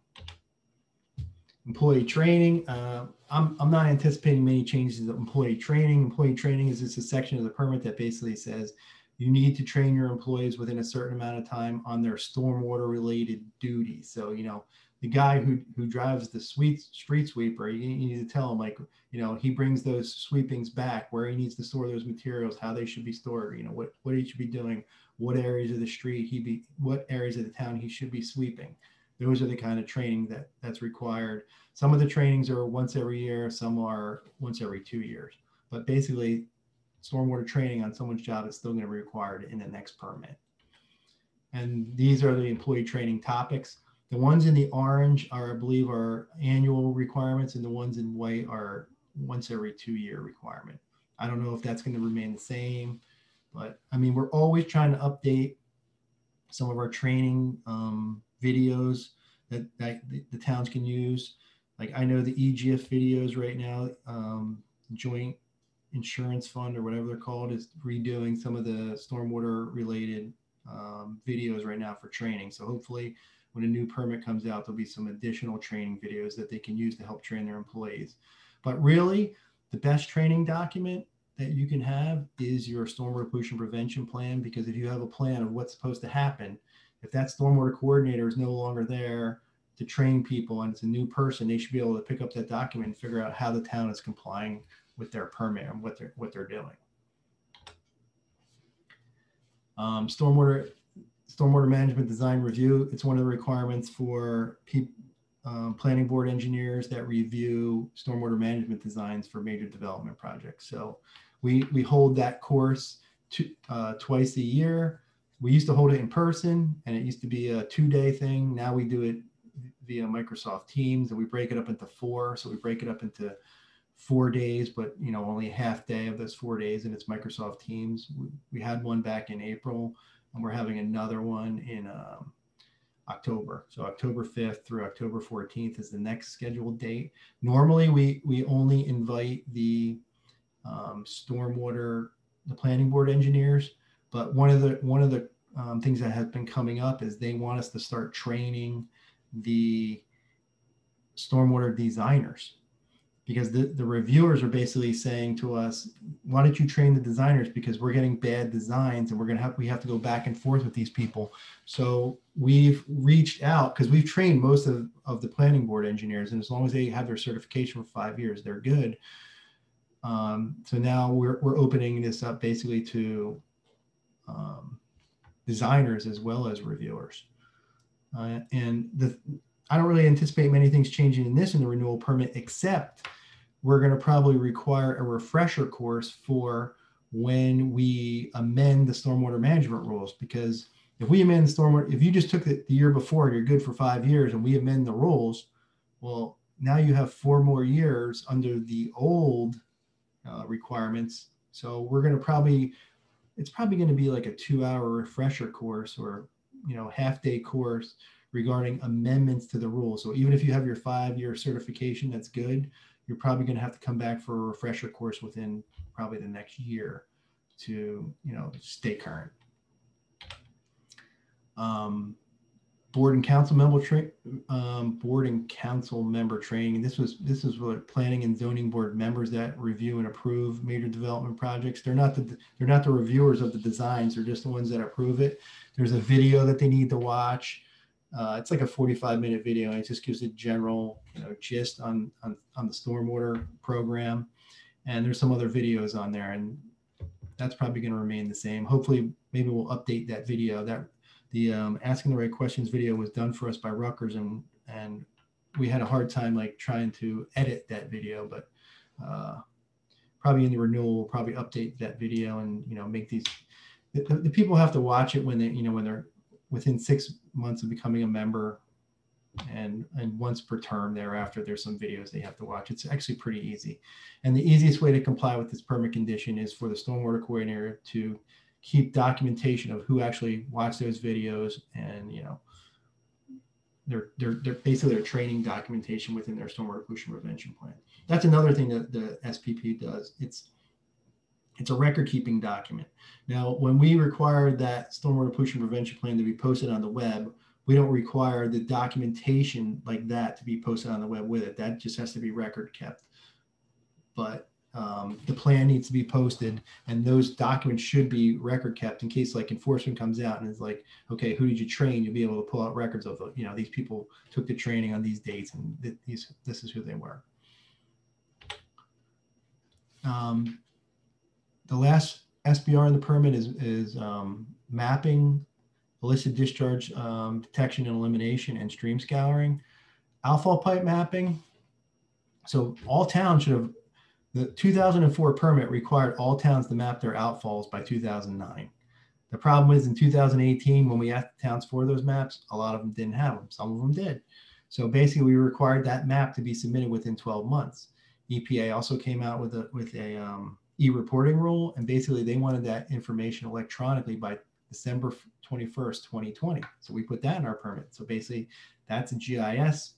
Employee training. I'm not anticipating many changes to employee training. Employee training is just a section of the permit that basically says you need to train your employees within a certain amount of time on their stormwater related duties. So, you know, the guy who drives the street sweeper, you need to tell him, like, you know, he brings those sweepings back, where he needs to store those materials, how they should be stored, you know, what he should be doing, what areas of the street what areas of the town he should be sweeping. Those are the kind of training that's required. Some of the trainings are once every year, some are once every 2 years. But basically, stormwater training on someone's job is still going to be required in the next permit. And these are the employee training topics. The ones in the orange are, I believe, are annual requirements, and the ones in white are once every 2 year requirement. I don't know if that's going to remain the same, but I mean, we're always trying to update some of our training videos that the towns can use. Like, I know the EGF videos right now, Joint Insurance Fund or whatever they're called, is redoing some of the stormwater related videos right now for training. So hopefully when a new permit comes out, there'll be some additional training videos that they can use to help train their employees. But really, the best training document that you can have is your stormwater pollution prevention plan, because if you have a plan of what's supposed to happen, if that stormwater coordinator is no longer there to train people and it's a new person, they should be able to pick up that document and figure out how the town is complying with their permit and what they're doing. Stormwater management design review. It's one of the requirements for planning board engineers that review stormwater management designs for major development projects. So we hold that course twice a year. We used to hold it in person, and it used to be a 2-day thing. Now we do it via Microsoft Teams, and we break it up into 4. So we break it up into 4 days, but, you know, only a half day of those 4 days, and it's Microsoft Teams. We had one back in April, and we're having another one in October. So October 5th through October 14th is the next scheduled date. Normally we only invite the the planning board engineers, but one of the things that has been coming up is they want us to start training the stormwater designers, because the reviewers are basically saying to us, why don't you train the designers, because we're getting bad designs and we have to go back and forth with these people. So we've reached out, because we've trained most of the planning board engineers, and as long as they have their certification for 5 years, they're good. So now we're opening this up basically to designers as well as reviewers. And I don't really anticipate many things changing in the renewal permit, except we're going to probably require a refresher course for when we amend the stormwater management rules. Because if we amend the stormwater, if you just took the year before and you're good for 5 years, and we amend the rules, well, now you have 4 more years under the old requirements. So we're going to it's probably going to be like a 2-hour refresher course, or, you know, half-day course regarding amendments to the rules. So even if you have your 5-year certification, that's good. You're probably going to have to come back for a refresher course within probably the next year to, stay current. Board and council member training. This is what planning and zoning board members that review and approve major development projects. They're not the reviewers of the designs. They're just the ones that approve it. There's a video that they need to watch. It's like a 45-minute video, and it just gives a general gist on the stormwater program. And there's some other videos on there, and that's probably going to remain the same. Hopefully, maybe we'll update that video. That the Asking the Right Questions video was done for us by Rutgers, and we had a hard time trying to edit that video, but probably in the renewal, we'll probably update that video and make these. The people have to watch it when they're within 6 months of becoming a member, and once per term thereafter. There's some videos they have to watch. It's actually pretty easy, and the easiest way to comply with this permit condition is for the stormwater coordinator to keep documentation of who actually watched those videos, and they're basically their training documentation within their stormwater pollution prevention plan. That's another thing that the SPP does. It's a record keeping document. Now, when we require that stormwater pollution prevention plan to be posted on the web, we don't require the documentation like that to be posted on the web with it. That just has to be record kept. But the plan needs to be posted, and those documents should be record kept in case enforcement comes out and is like, okay, who did you train? You'll be able to pull out records of, these people took the training on these dates, and this is who they were. The last SBR in the permit is mapping, illicit discharge detection and elimination, and stream scouring. Outfall pipe mapping. So all towns should have, the 2004 permit required all towns to map their outfalls by 2009. The problem is in 2018, when we asked the towns for those maps, a lot of them didn't have them. Some of them did. So basically we required that map to be submitted within 12 months. EPA also came out with a e-reporting rule, and basically they wanted that information electronically by December 21st, 2020. So we put that in our permit. So basically that's a GIS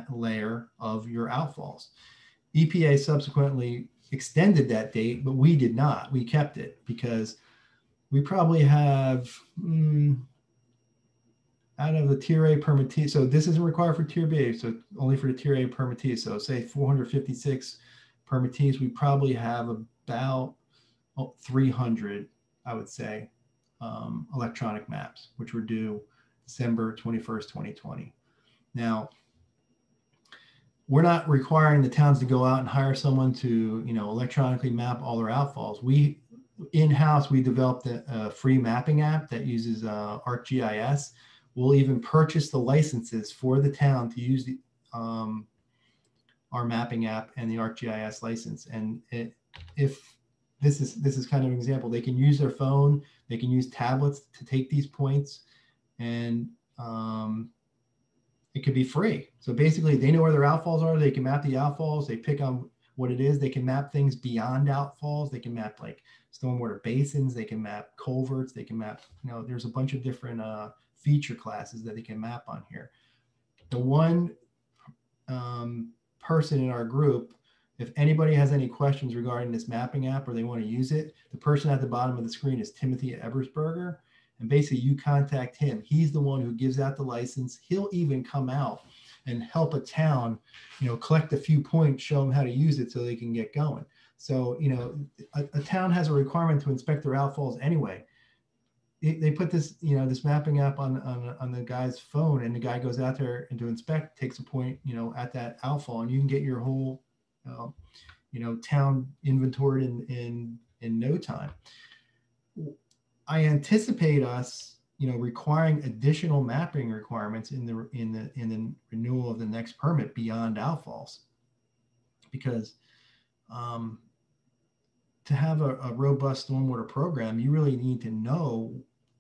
layer of your outfalls. EPA subsequently extended that date, but we did not. We kept it because we probably have out of the Tier A permittees. So this isn't required for Tier B, so only for the Tier A permittees. So say 456 permittees, we probably have about 300, I would say, electronic maps, which were due December 21st, 2020. Now, we're not requiring the towns to go out and hire someone to, electronically map all their outfalls. We, in-house, we developed a free mapping app that uses ArcGIS. We'll even purchase the licenses for the town to use our mapping app and the ArcGIS license. And if this is kind of an example, they can use their phone, they can use tablets to take these points, and it could be free. So basically they know where their outfalls are. They can map the outfalls. They pick on what it is. They can map things beyond outfalls. They can map stormwater basins. They can map culverts. They can map, there's a bunch of different feature classes that they can map on here. The one person in our group, if anybody has any questions regarding this mapping app or they want to use it, the person at the bottom of the screen is Timothy Ebersberger. And basically you contact him. He's the one who gives out the license. He'll even come out and help a town, collect a few points, show them how to use it so they can get going. So, a town has a requirement to inspect their outfalls anyway. They put this, this mapping app on the guy's phone, and the guy goes out there and to inspect, takes a point, at that outfall, and you can get your whole, town inventoried in no time. I anticipate us, requiring additional mapping requirements in the renewal of the next permit beyond outfalls, because to have a robust stormwater program, you really need to know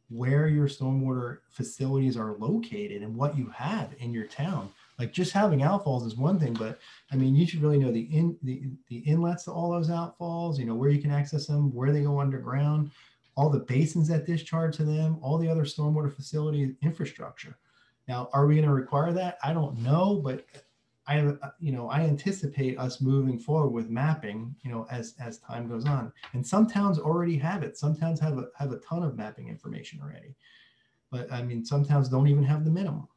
where your stormwater facilities are located and what you have in your town. Like just having outfalls is one thing, but I mean, you should really know the inlets to all those outfalls, where you can access them, where they go underground, all the basins that discharge to them, all the other stormwater facility infrastructure. Now, are we going to require that? I don't know, but I anticipate us moving forward with mapping, as time goes on. And some towns already have it. Some towns have a ton of mapping information already. But I mean, some towns don't even have the minimum.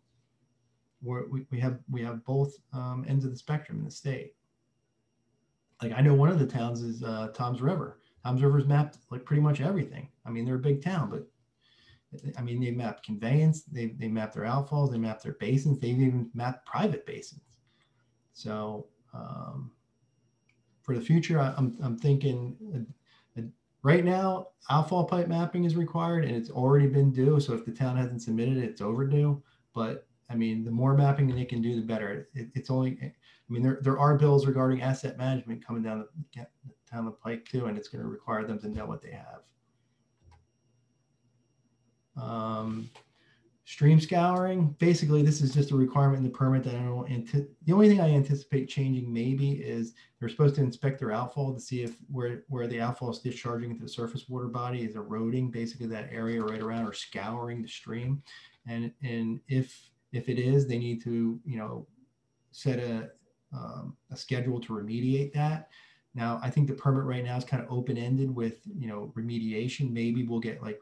We have both ends of the spectrum in the state. Like I know one of the towns is Tom's River. Tom's River's mapped like pretty much everything. I mean, they're a big town, but I mean, they map conveyance, they map their outfalls, they map their basins, they've even mapped private basins. So for the future, I'm thinking right now, outfall pipe mapping is required and it's already been due. So if the town hasn't submitted it, it's overdue. But I mean, the more mapping they can do, the better. It's only, I mean, there are bills regarding asset management coming down the pike too, and it's going to require them to know what they have. Stream scouring, basically this is just a requirement in the permit that I don't the only thing I anticipate changing maybe is they're supposed to inspect their outfall to see if where the outfall is discharging into the surface water body is eroding basically that area right around or scouring the stream. And if it is, they need to, set a schedule to remediate that. Now, I think the permit right now is kind of open-ended with, remediation. Maybe we'll get like,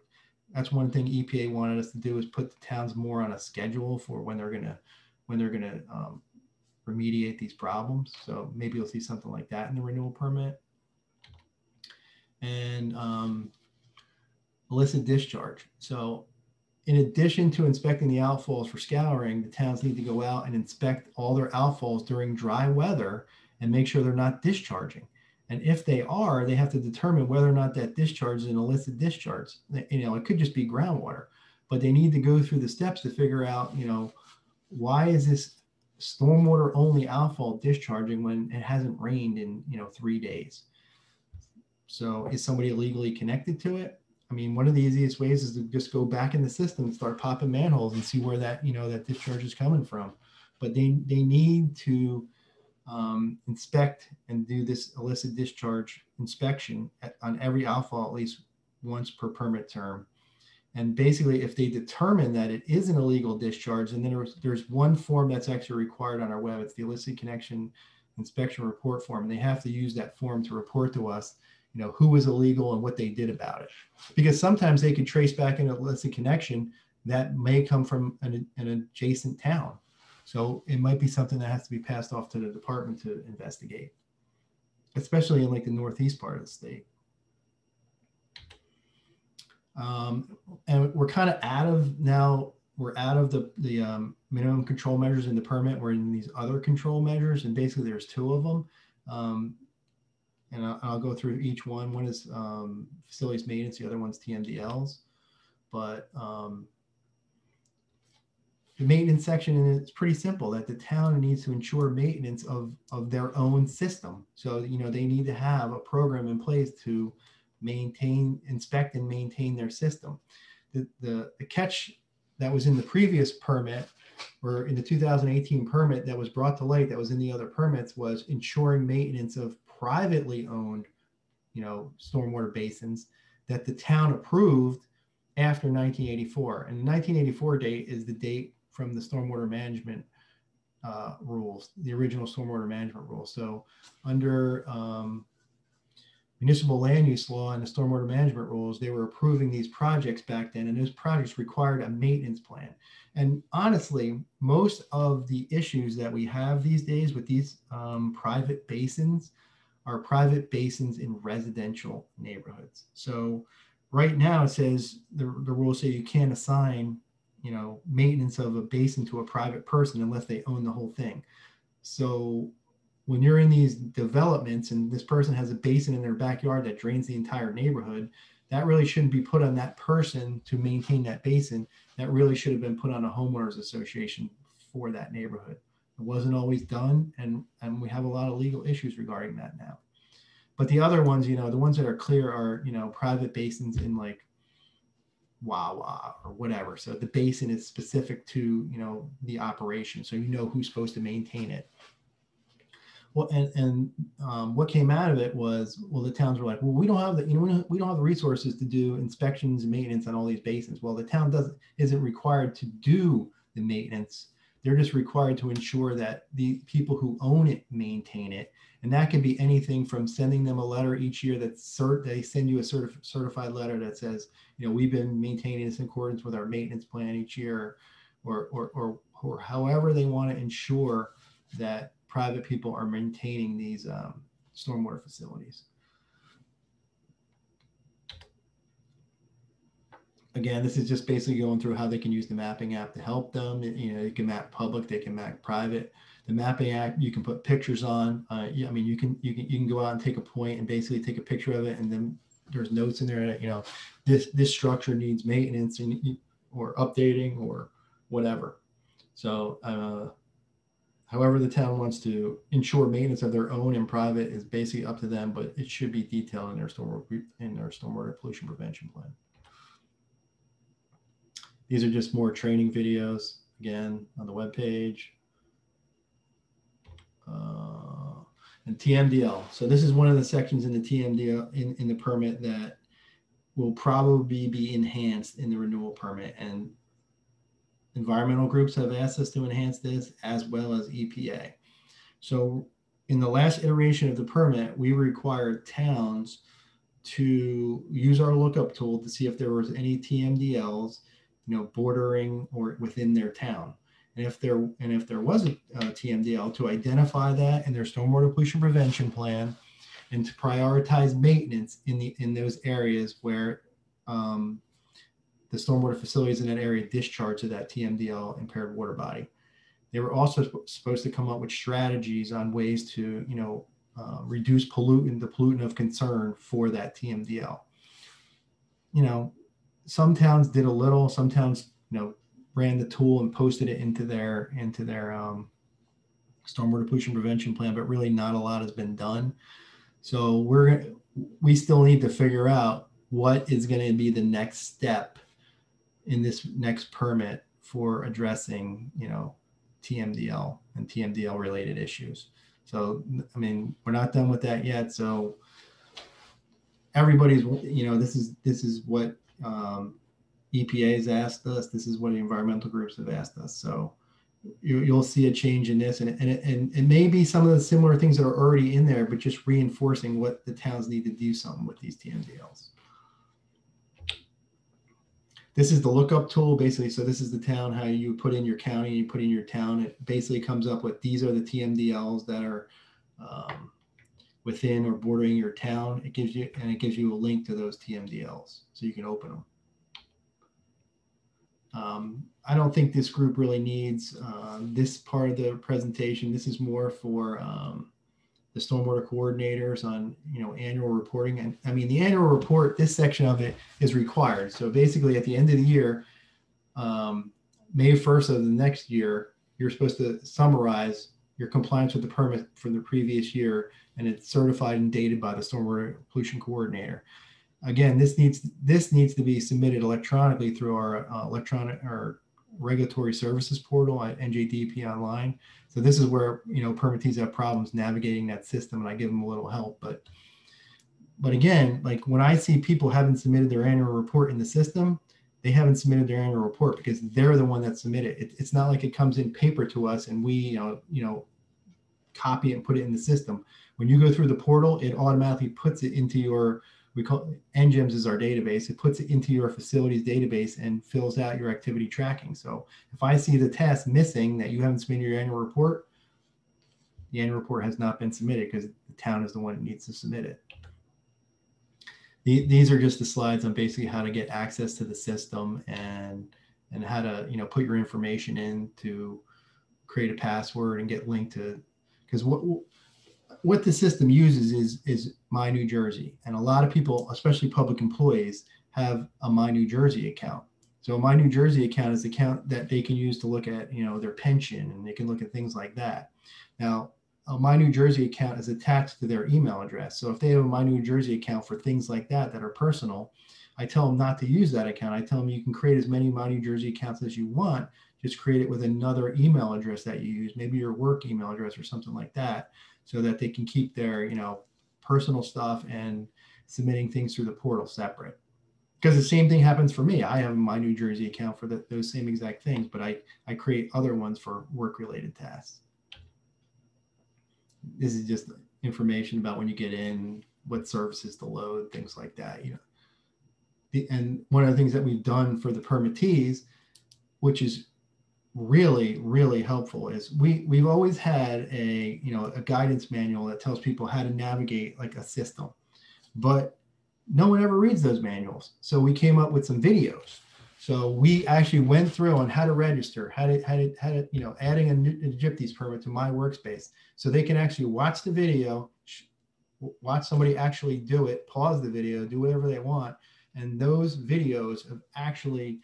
that's one thing EPA wanted us to do is put the towns more on a schedule for when they're gonna remediate these problems. So maybe you'll see something like that in the renewal permit. And illicit discharge. So in addition to inspecting the outfalls for scouring, the towns need to go out and inspect all their outfalls during dry weather and make sure they're not discharging. And if they are, they have to determine whether or not that discharge is an illicit discharge. It could just be groundwater, but they need to go through the steps to figure out, why is this stormwater only outfall discharging when it hasn't rained in, 3 days? So is somebody illegally connected to it? I mean, one of the easiest ways is to just go back in the system and start popping manholes and see where that, that discharge is coming from. But they need to inspect and do this illicit discharge inspection on every outfall at least once per permit term. And basically, if they determine that it is an illegal discharge, and then there's one form that's actually required on our web, it's the illicit connection inspection report form, and they have to use that form to report to us, who was illegal and what they did about it. Because sometimes they could trace back an illicit connection that may come from an adjacent town. So it might be something that has to be passed off to the department to investigate, especially in like the northeast part of the state. And we're kind of out of the minimum control measures in the permit. We're in these other control measures, and basically there's 2 of them. And I'll go through each one. One is facilities maintenance, the other one's TMDLs. But the maintenance section, and it's pretty simple, that the town needs to ensure maintenance of their own system. So, they need to have a program in place to inspect and maintain their system. The catch that was in the previous permit, or in the 2018 permit that was brought to light that was in the other permits, was ensuring maintenance of privately owned, stormwater basins that the town approved after 1984. And the 1984 date is the date from the stormwater management rules, the original stormwater management rules. So under municipal land use law and the stormwater management rules, they were approving these projects back then, and those projects required a maintenance plan. And honestly, most of the issues that we have these days with these private basins are private basins in residential neighborhoods. So right now it says, the rules say you can't assign, maintenance of a basin to a private person unless they own the whole thing. So when you're in these developments and this person has a basin in their backyard that drains the entire neighborhood, that really shouldn't be put on that person to maintain that basin. That really should have been put on a homeowners association for that neighborhood. It wasn't always done, and we have a lot of legal issues regarding that now. But the other ones, the ones that are clear are, private basins in like Wawa or whatever. So the basin is specific to, the operation. So who's supposed to maintain it. Well, and what came out of it was, well, the towns were like, well, we don't have we don't have the resources to do inspections and maintenance on all these basins. Well, the town isn't required to do the maintenance. They're just required to ensure that the people who own it maintain it. And that could be anything from sending them a letter each year that they send you a certified letter that says, you know, we've been maintaining this in accordance with our maintenance plan each year, or however they want to ensure that private people are maintaining these stormwater facilities. Again, this is just basically going through how they can use the mapping app to help them. You know, you can map public, they can map private. The mapping app, you can put pictures on. Yeah, I mean, you can go out and take a point and basically take a picture of it, and then there's notes in there that, you know, this structure needs maintenance or updating or whatever. So however the town wants to ensure maintenance of their own and private is basically up to them, but it should be detailed in their stormwater pollution prevention plan. These are just more training videos, again, on the webpage. And TMDL. So this is one of the sections in the TMDL in the permit that will probably be enhanced in the renewal permit. And environmental groups have asked us to enhance this, as well as EPA. So in the last iteration of the permit, we required towns to use our lookup tool to see if there was any TMDLs, you know, bordering or within their town. And if there was a TMDL, to identify that in their stormwater pollution prevention plan, and to prioritize maintenance in those areas where the stormwater facilities in that area discharge to that TMDL impaired water body. They were also supposed to come up with strategies on ways to, you know, reduce the pollutant of concern for that TMDL. You know, some towns did a little, some towns, you know, ran the tool and posted it into their stormwater pollution prevention plan, but really not a lot has been done. So we still need to figure out what is going to be the next step in this next permit for addressing, you know, TMDL and TMDL related issues. So, I mean, we're not done with that yet. So everybody's, you know, this is what EPA has asked us. This is what the environmental groups have asked us. So you'll see a change in this, and it may be some of the similar things that are already in there, but just reinforcing what the towns need to do something with these TMDLs. This is the lookup tool, basically. So this is the town, how you put in your county, you put in your town. It basically comes up with, these are the TMDLs that are within or bordering your town. It gives you a link to those TMDLs so you can open them. I don't think this group really needs this part of the presentation. This is more for the stormwater coordinators on, you know, annual reporting. And I mean, the annual report, this section of it is required. So basically at the end of the year, May 1st of the next year, you're supposed to summarize your compliance with the permit from the previous year, and it's certified and dated by the stormwater pollution coordinator. Again, this needs to be submitted electronically through our our regulatory services portal at NJDP Online. So this is where, you know, permittees have problems navigating that system, and I give them a little help. But again, like when I see people haven't submitted their annual report in the system, they haven't submitted their annual report because they're the one that submitted it. It's not like it comes in paper to us and we, you know, copy it and put it in the system. When you go through the portal, it automatically puts it into your, we call NGEMS is our database. It puts it into your facilities database and fills out your activity tracking. So if I see the task missing that you haven't submitted your annual report, the annual report has not been submitted because the town is the one that needs to submit it. These are just the slides on basically how to get access to the system and how to, you know, put your information in to create a password and get linked to, because what the system uses is My New Jersey. And a lot of people, especially public employees, have a My New Jersey account. So a My New Jersey account is the account that they can use to look at, you know, their pension, and they can look at things like that. Now, a My New Jersey account is attached to their email address. So if they have a My New Jersey account for things like that are personal, I tell them not to use that account. I tell them you can create as many My New Jersey accounts as you want. Just create it with another email address that you use, maybe your work email address or something like that, so that they can keep their, you know, personal stuff and submitting things through the portal separate. because the same thing happens for me. I have my New Jersey account for those same exact things, but I create other ones for work-related tasks. This is just information about when you get in, what services to load, things like that. And one of the things that we've done for the permittees, which is really, really helpful, is we've always had a guidance manual that tells people how to navigate like a system, but no one ever reads those manuals. So we came up with some videos. So we actually went through on how to register, how to adding a gypsies permit to my workspace, so they can actually watch the video, watch somebody actually do it, pause the video, do whatever they want. And those videos have actually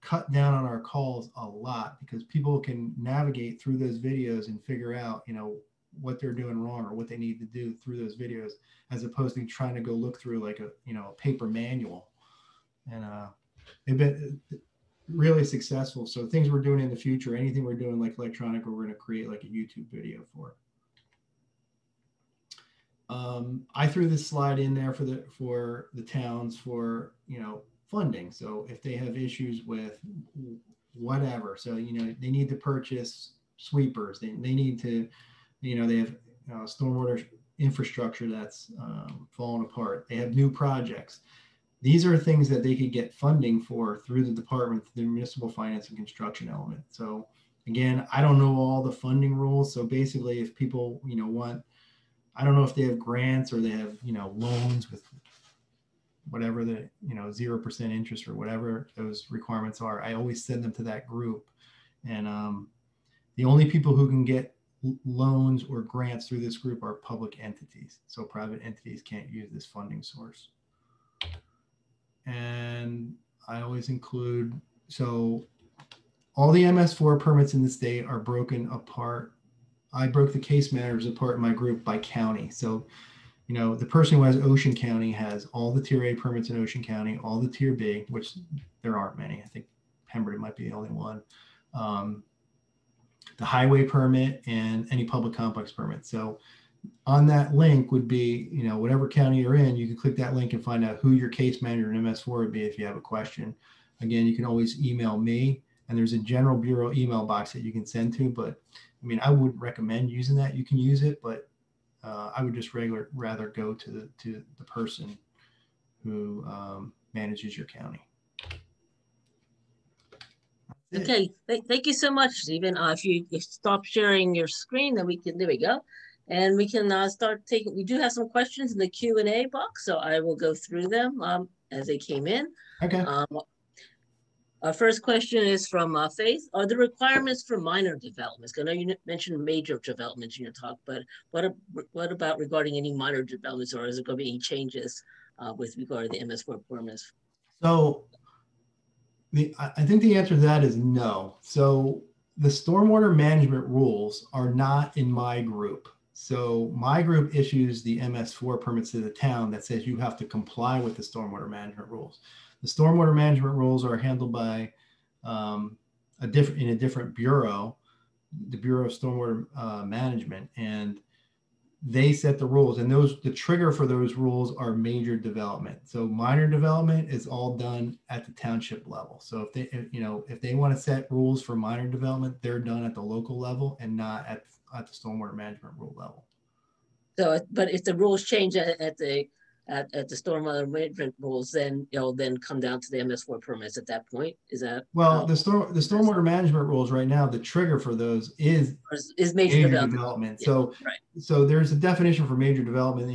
cut down on our calls a lot, because people can navigate through those videos and figure out, what they're doing wrong or what they need to do through those videos, as opposed to trying to go look through like a paper manual. And they've been really successful. So things we're doing in the future, anything we're doing like electronic, we're going to create like a YouTube video for. I threw this slide in there for the towns for funding. So if they have issues with whatever, so they need to purchase sweepers, they need to, they have stormwater infrastructure that's falling apart, they have new projects. These are things that they could get funding for through the department, the municipal finance and construction element. So again, I don't know all the funding rules. So basically, if people want, I don't know if they have grants or they have loans with whatever the 0% interest or whatever those requirements are. I always send them to that group, and the only people who can get loans or grants through this group are public entities. So private entities can't use this funding source. And I always include, so all the MS4 permits in the state are broken apart. I broke the case managers apart in my group by county. So, the person who has Ocean County has all the Tier A permits in Ocean County, all the Tier B, which there aren't many. I think Pemberton might be the only one. The highway permit and any public complex permit. So on that link would be, whatever county you're in, you can click that link and find out who your case manager in MS4 would be if you have a question. Again, you can always email me, and there's a general bureau email box that you can send to, but I wouldn't recommend using that. You can use it, but I would just rather go to the person who manages your county. Okay, thank you so much, Stephen. If you stop sharing your screen, then there we go. And we can start taking, we do have some questions in the Q&A box, so I will go through them as they came in. Okay. Our first question is from Faith. Are the requirements for minor developments? I know you mentioned major developments in your talk, but what about regarding any minor developments, or is there going to be any changes with regard to the MS4 permits? So I think the answer to that is no. So the stormwater management rules are not in my group. So my group issues the MS4 permits to the town that says you have to comply with the stormwater management rules. The stormwater management rules are handled by in a different bureau, the Bureau of Stormwater Management, and they set the rules. And the trigger for those rules are major development. So minor development is all done at the township level. So if they want to set rules for minor development, they're done at the local level and not at the stormwater management rule level. So, but if the rules change at the stormwater management rules, then then come down to the MS4 permits at that point. Is that well? The stormwater management rules right now, the trigger for those is major development. Yeah, so right. So there's a definition for major development.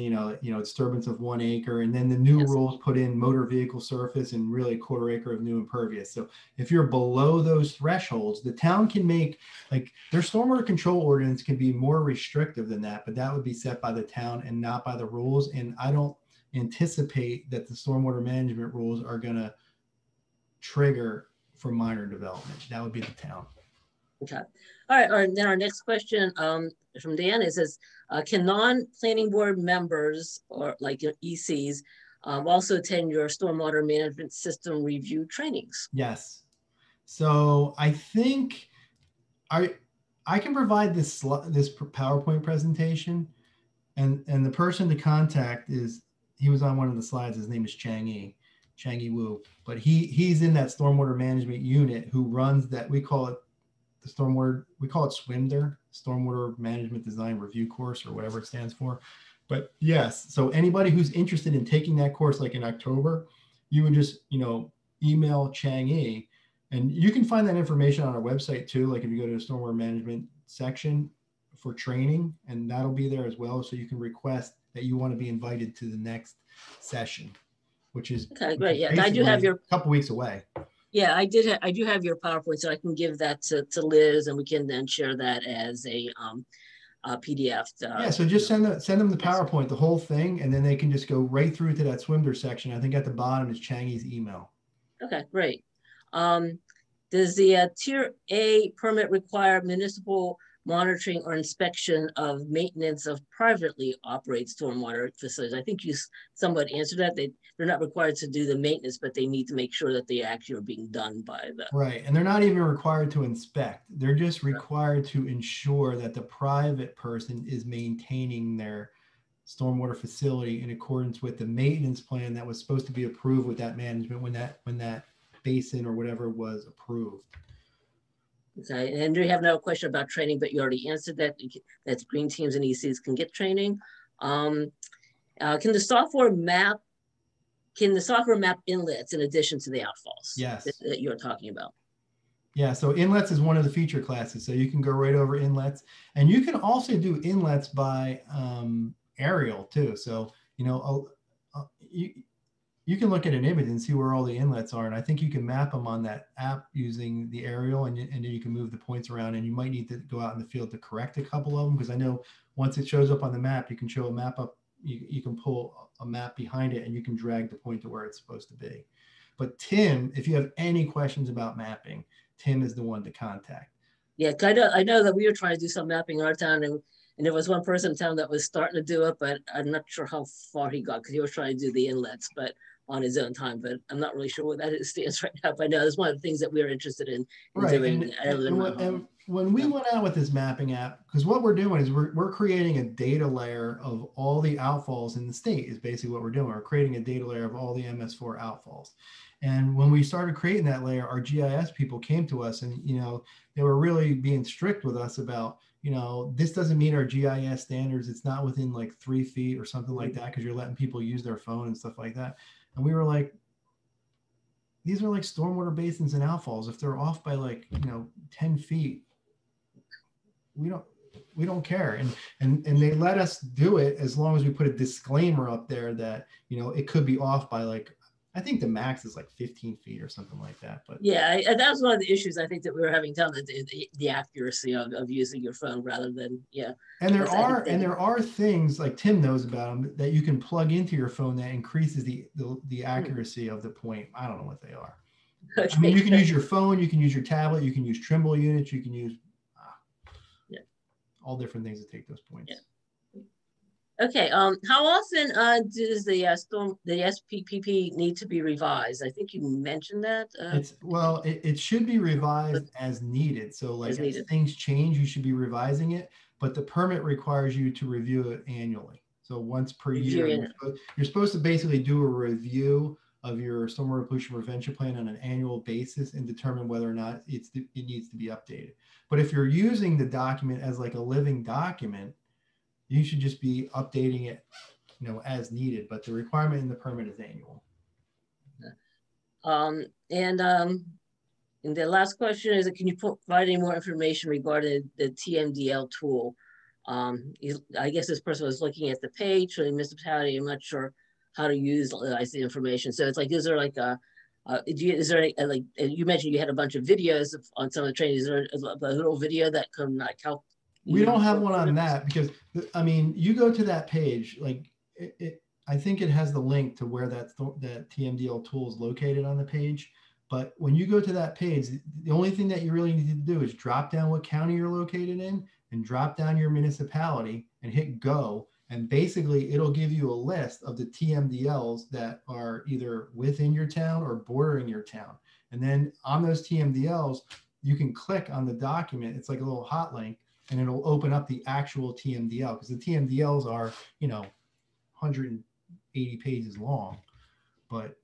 Disturbance of 1 acre, and then the new rules put in motor vehicle surface and really 1/4 acre of new impervious. So if you're below those thresholds, the town can make their stormwater control ordinance can be more restrictive than that, but that would be set by the town and not by the rules. And I don't anticipate that the stormwater management rules are going to trigger for minor development. That would be the town. Okay. All right. Then our next question from Dan is, can non-planning board members or like ECs also attend your stormwater management system review trainings? Yes. So I think I can provide this PowerPoint presentation, and the person to contact is, he was on one of the slides. His name is Chang Yi, Changi Wu, but he's in that stormwater management unit who runs that. We call it the stormwater, we call it SWMDR, Stormwater Management Design Review Course, or whatever it stands for. But yes, so anybody who's interested in taking that course, like in October, you would just, email Changi, and you can find that information on our website too. Like if you go to the stormwater management section for training, and that'll be there as well. So you can request that you want to be invited to the next session, which is okay, great. Yeah, I do have your a couple weeks away. Yeah, I do have your PowerPoint, so I can give that to Liz, and we can then share that as a PDF. Yeah, so just send them the PowerPoint, the whole thing, and then they can just go right through to that SWMDR section. I think at the bottom is Changi's email. Okay, great. Does the Tier A permit require municipal monitoring or inspection of maintenance of privately operated stormwater facilities? I think you somewhat answered that. They're not required to do the maintenance, but they need to make sure that they actually are being done by the. Right, and they're not even required to inspect. They're just required to ensure that the private person is maintaining their stormwater facility in accordance with the maintenance plan that was supposed to be approved with that management when that basin or whatever was approved. Okay, and we have no question about training, but you already answered that. That green teams and ECs can get training. Can the software map inlets in addition to the outfalls? Yes. That you're talking about? Yeah. Yeah, so inlets is one of the feature classes. So you can go right over inlets, and you can also do inlets by aerial too. So, you can look at an image and see where all the inlets are. And I think you can map them on that app using the aerial, and then you can move the points around, and you might need to go out in the field to correct a couple of them. Because I know once it shows up on the map, you can show a map up, you can pull a map behind it, and you can drag the point to where it's supposed to be. But Tim, if you have any questions about mapping, Tim is the one to contact. Yeah, I know that we were trying to do some mapping in our town, and there was one person in town that was starting to do it, but I'm not sure how far he got, because he was trying to do the inlets, but on his own time. But I'm not really sure what that stands right now. But I know it's one of the things that we are interested in doing. And when we went out with this mapping app, because what we're doing is we're creating a data layer of all the outfalls in the state is basically what we're doing. We're creating a data layer of all the MS4 outfalls. And when we started creating that layer, our GIS people came to us, and they were really being strict with us about, this doesn't meet our GIS standards. It's not within like 3 feet or something like that, because you're letting people use their phone and stuff like that. And we were like, these are like stormwater basins and outfalls. If they're off by like 10 feet, we don't care. And they let us do it as long as we put a disclaimer up there that it could be off by like, I think the max is like 15 feet or something like that. But yeah, that was one of the issues I think that we were having down, the accuracy of using your phone rather than And there are things like Tim knows about them that you can plug into your phone that increases the accuracy of the point. I don't know what they are. Okay. I mean, you can use your phone, you can use your tablet, you can use Trimble units, you can use all different things to take those points. Yeah. Okay. How often does the SPPP need to be revised? I think you mentioned that. It should be revised as needed. So like as things change, you should be revising it. But the permit requires you to review it annually. So once per year, you're supposed to basically do a review of your stormwater pollution prevention plan on an annual basis and determine whether or not it needs to be updated. But if you're using the document as like a living document, you should just be updating it, as needed. But the requirement in the permit is annual. And the last question is, can you provide any more information regarding the TMDL tool? I guess this person was looking at the page for the municipality. I'm not sure how to utilize the information. So it's like, is there like is there like you mentioned you had a bunch of videos on some of the training? Is there a little video that can like help? We don't have one on that because I mean, you go to that page, like I think it has the link to where that TMDL tool is located on the page. But when you go to that page, the only thing that you really need to do is drop down what county you're located in and drop down your municipality and hit go. And basically it'll give you a list of the TMDLs that are either within your town or bordering your town. And then on those TMDLs, you can click on the document. It's like a little hot link and it'll open up the actual TMDL because the TMDLs are, 180 pages long, but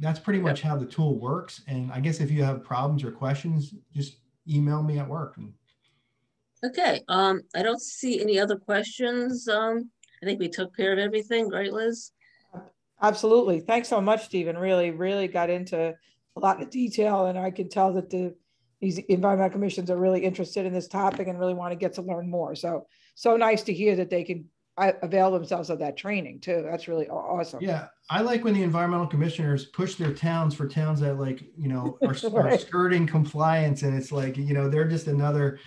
that's pretty much how the tool works. And I guess if you have problems or questions, just email me at work. Okay, I don't see any other questions. I think we took care of everything, right, Liz? Absolutely. Thanks so much, Stephen. Really got into a lot of detail, and I can tell that these environmental commissions are really interested in this topic and really want to get to learn more. So nice to hear that they can avail themselves of that training too. That's really awesome. Yeah, I like when the environmental commissioners push their towns for towns that, like, you know, are, Right. are skirting compliance, and it's like, you know, they're just another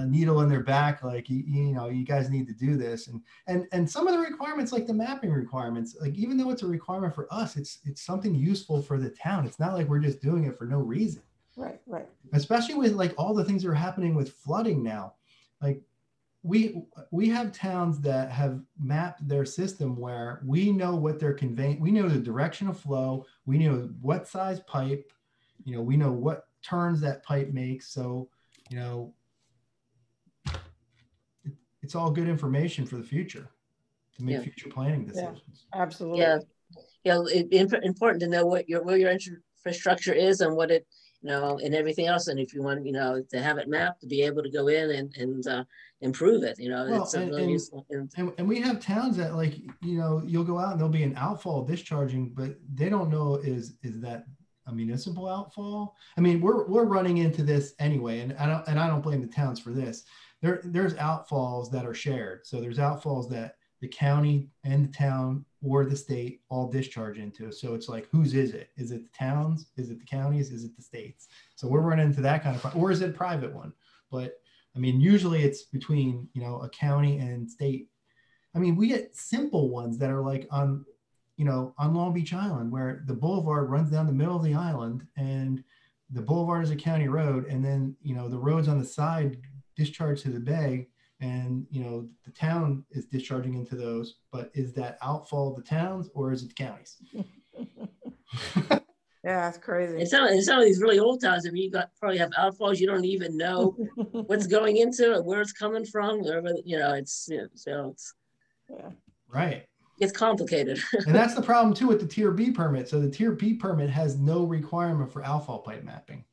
needle in their back, like, you know, you guys need to do this. And some of the requirements, like the mapping requirements, like, even though it's a requirement for us, it's something useful for the town. It's not like we're just doing it for no reason. Right. Especially with like all the things that are happening with flooding now. Like, we have towns that have mapped their system where we know what they're conveying. We know the direction of flow. We know what size pipe, you know, we know what turns that pipe makes. So, you know, it's all good information for the future to make future planning decisions. Yeah, absolutely. Yeah, it's important to know what where your infrastructure is and what it, you know, and everything else. And if you want, you know, to have it mapped, to be able to go in and improve it, you know, well, it's really useful. And we have towns that, like, you know, you'll go out and there'll be an outfall discharging, but they don't know is that a municipal outfall? I mean, we're running into this anyway, and I don't blame the towns for this. There's outfalls that are shared. So there's outfalls that the county and the town or the state all discharge into. So it's like, whose is it? Is it the towns? Is it the counties? Is it the states? So we're running into that kind of, or is it a private one? But I mean, usually it's between, you know, a county and state. I mean, we get simple ones that are like on, you know, on Long Beach Island, where the boulevard runs down the middle of the island, and the boulevard is a county road. And then, you know, the roads on the side discharge to the bay, and, you know, the town is discharging into those. But is that outfall of the towns, or is it the counties? Yeah, that's crazy. And some of these really old towns, if you probably have outfalls, you don't even know what's going into it, where it's coming from, wherever, you know, it's, you know, so it's right. It's complicated. And that's the problem too with the Tier B permit. So the Tier B permit has no requirement for outfall pipe mapping.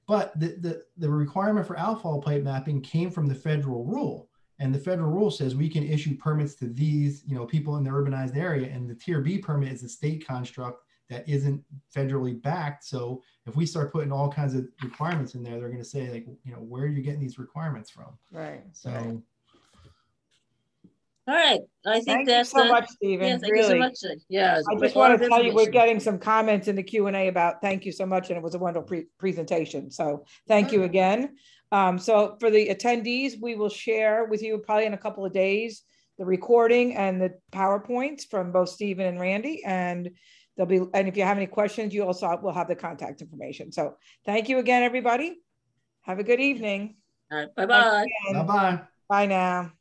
But the requirement for outfall pipe mapping came from the federal rule. And the federal rule says we can issue permits to these, you know, people in the urbanized area. And the Tier B permit is a state construct that isn't federally backed. So if we start putting all kinds of requirements in there, they're going to say, like, you know, where are you getting these requirements from? Right. So. Right. All right. I think that's so much, Stephen. Yeah, thank you so much. Yeah, I just want to tell you, we're getting some comments in the Q&A about thank you so much, and it was a wonderful presentation. So thank you again. So for the attendees, we will share with you probably in a couple of days the recording and the PowerPoints from both Stephen and Randy, and if you have any questions, you also will have the contact information. So thank you again, everybody. Have a good evening. All right. Bye-bye. Bye-bye. Bye now.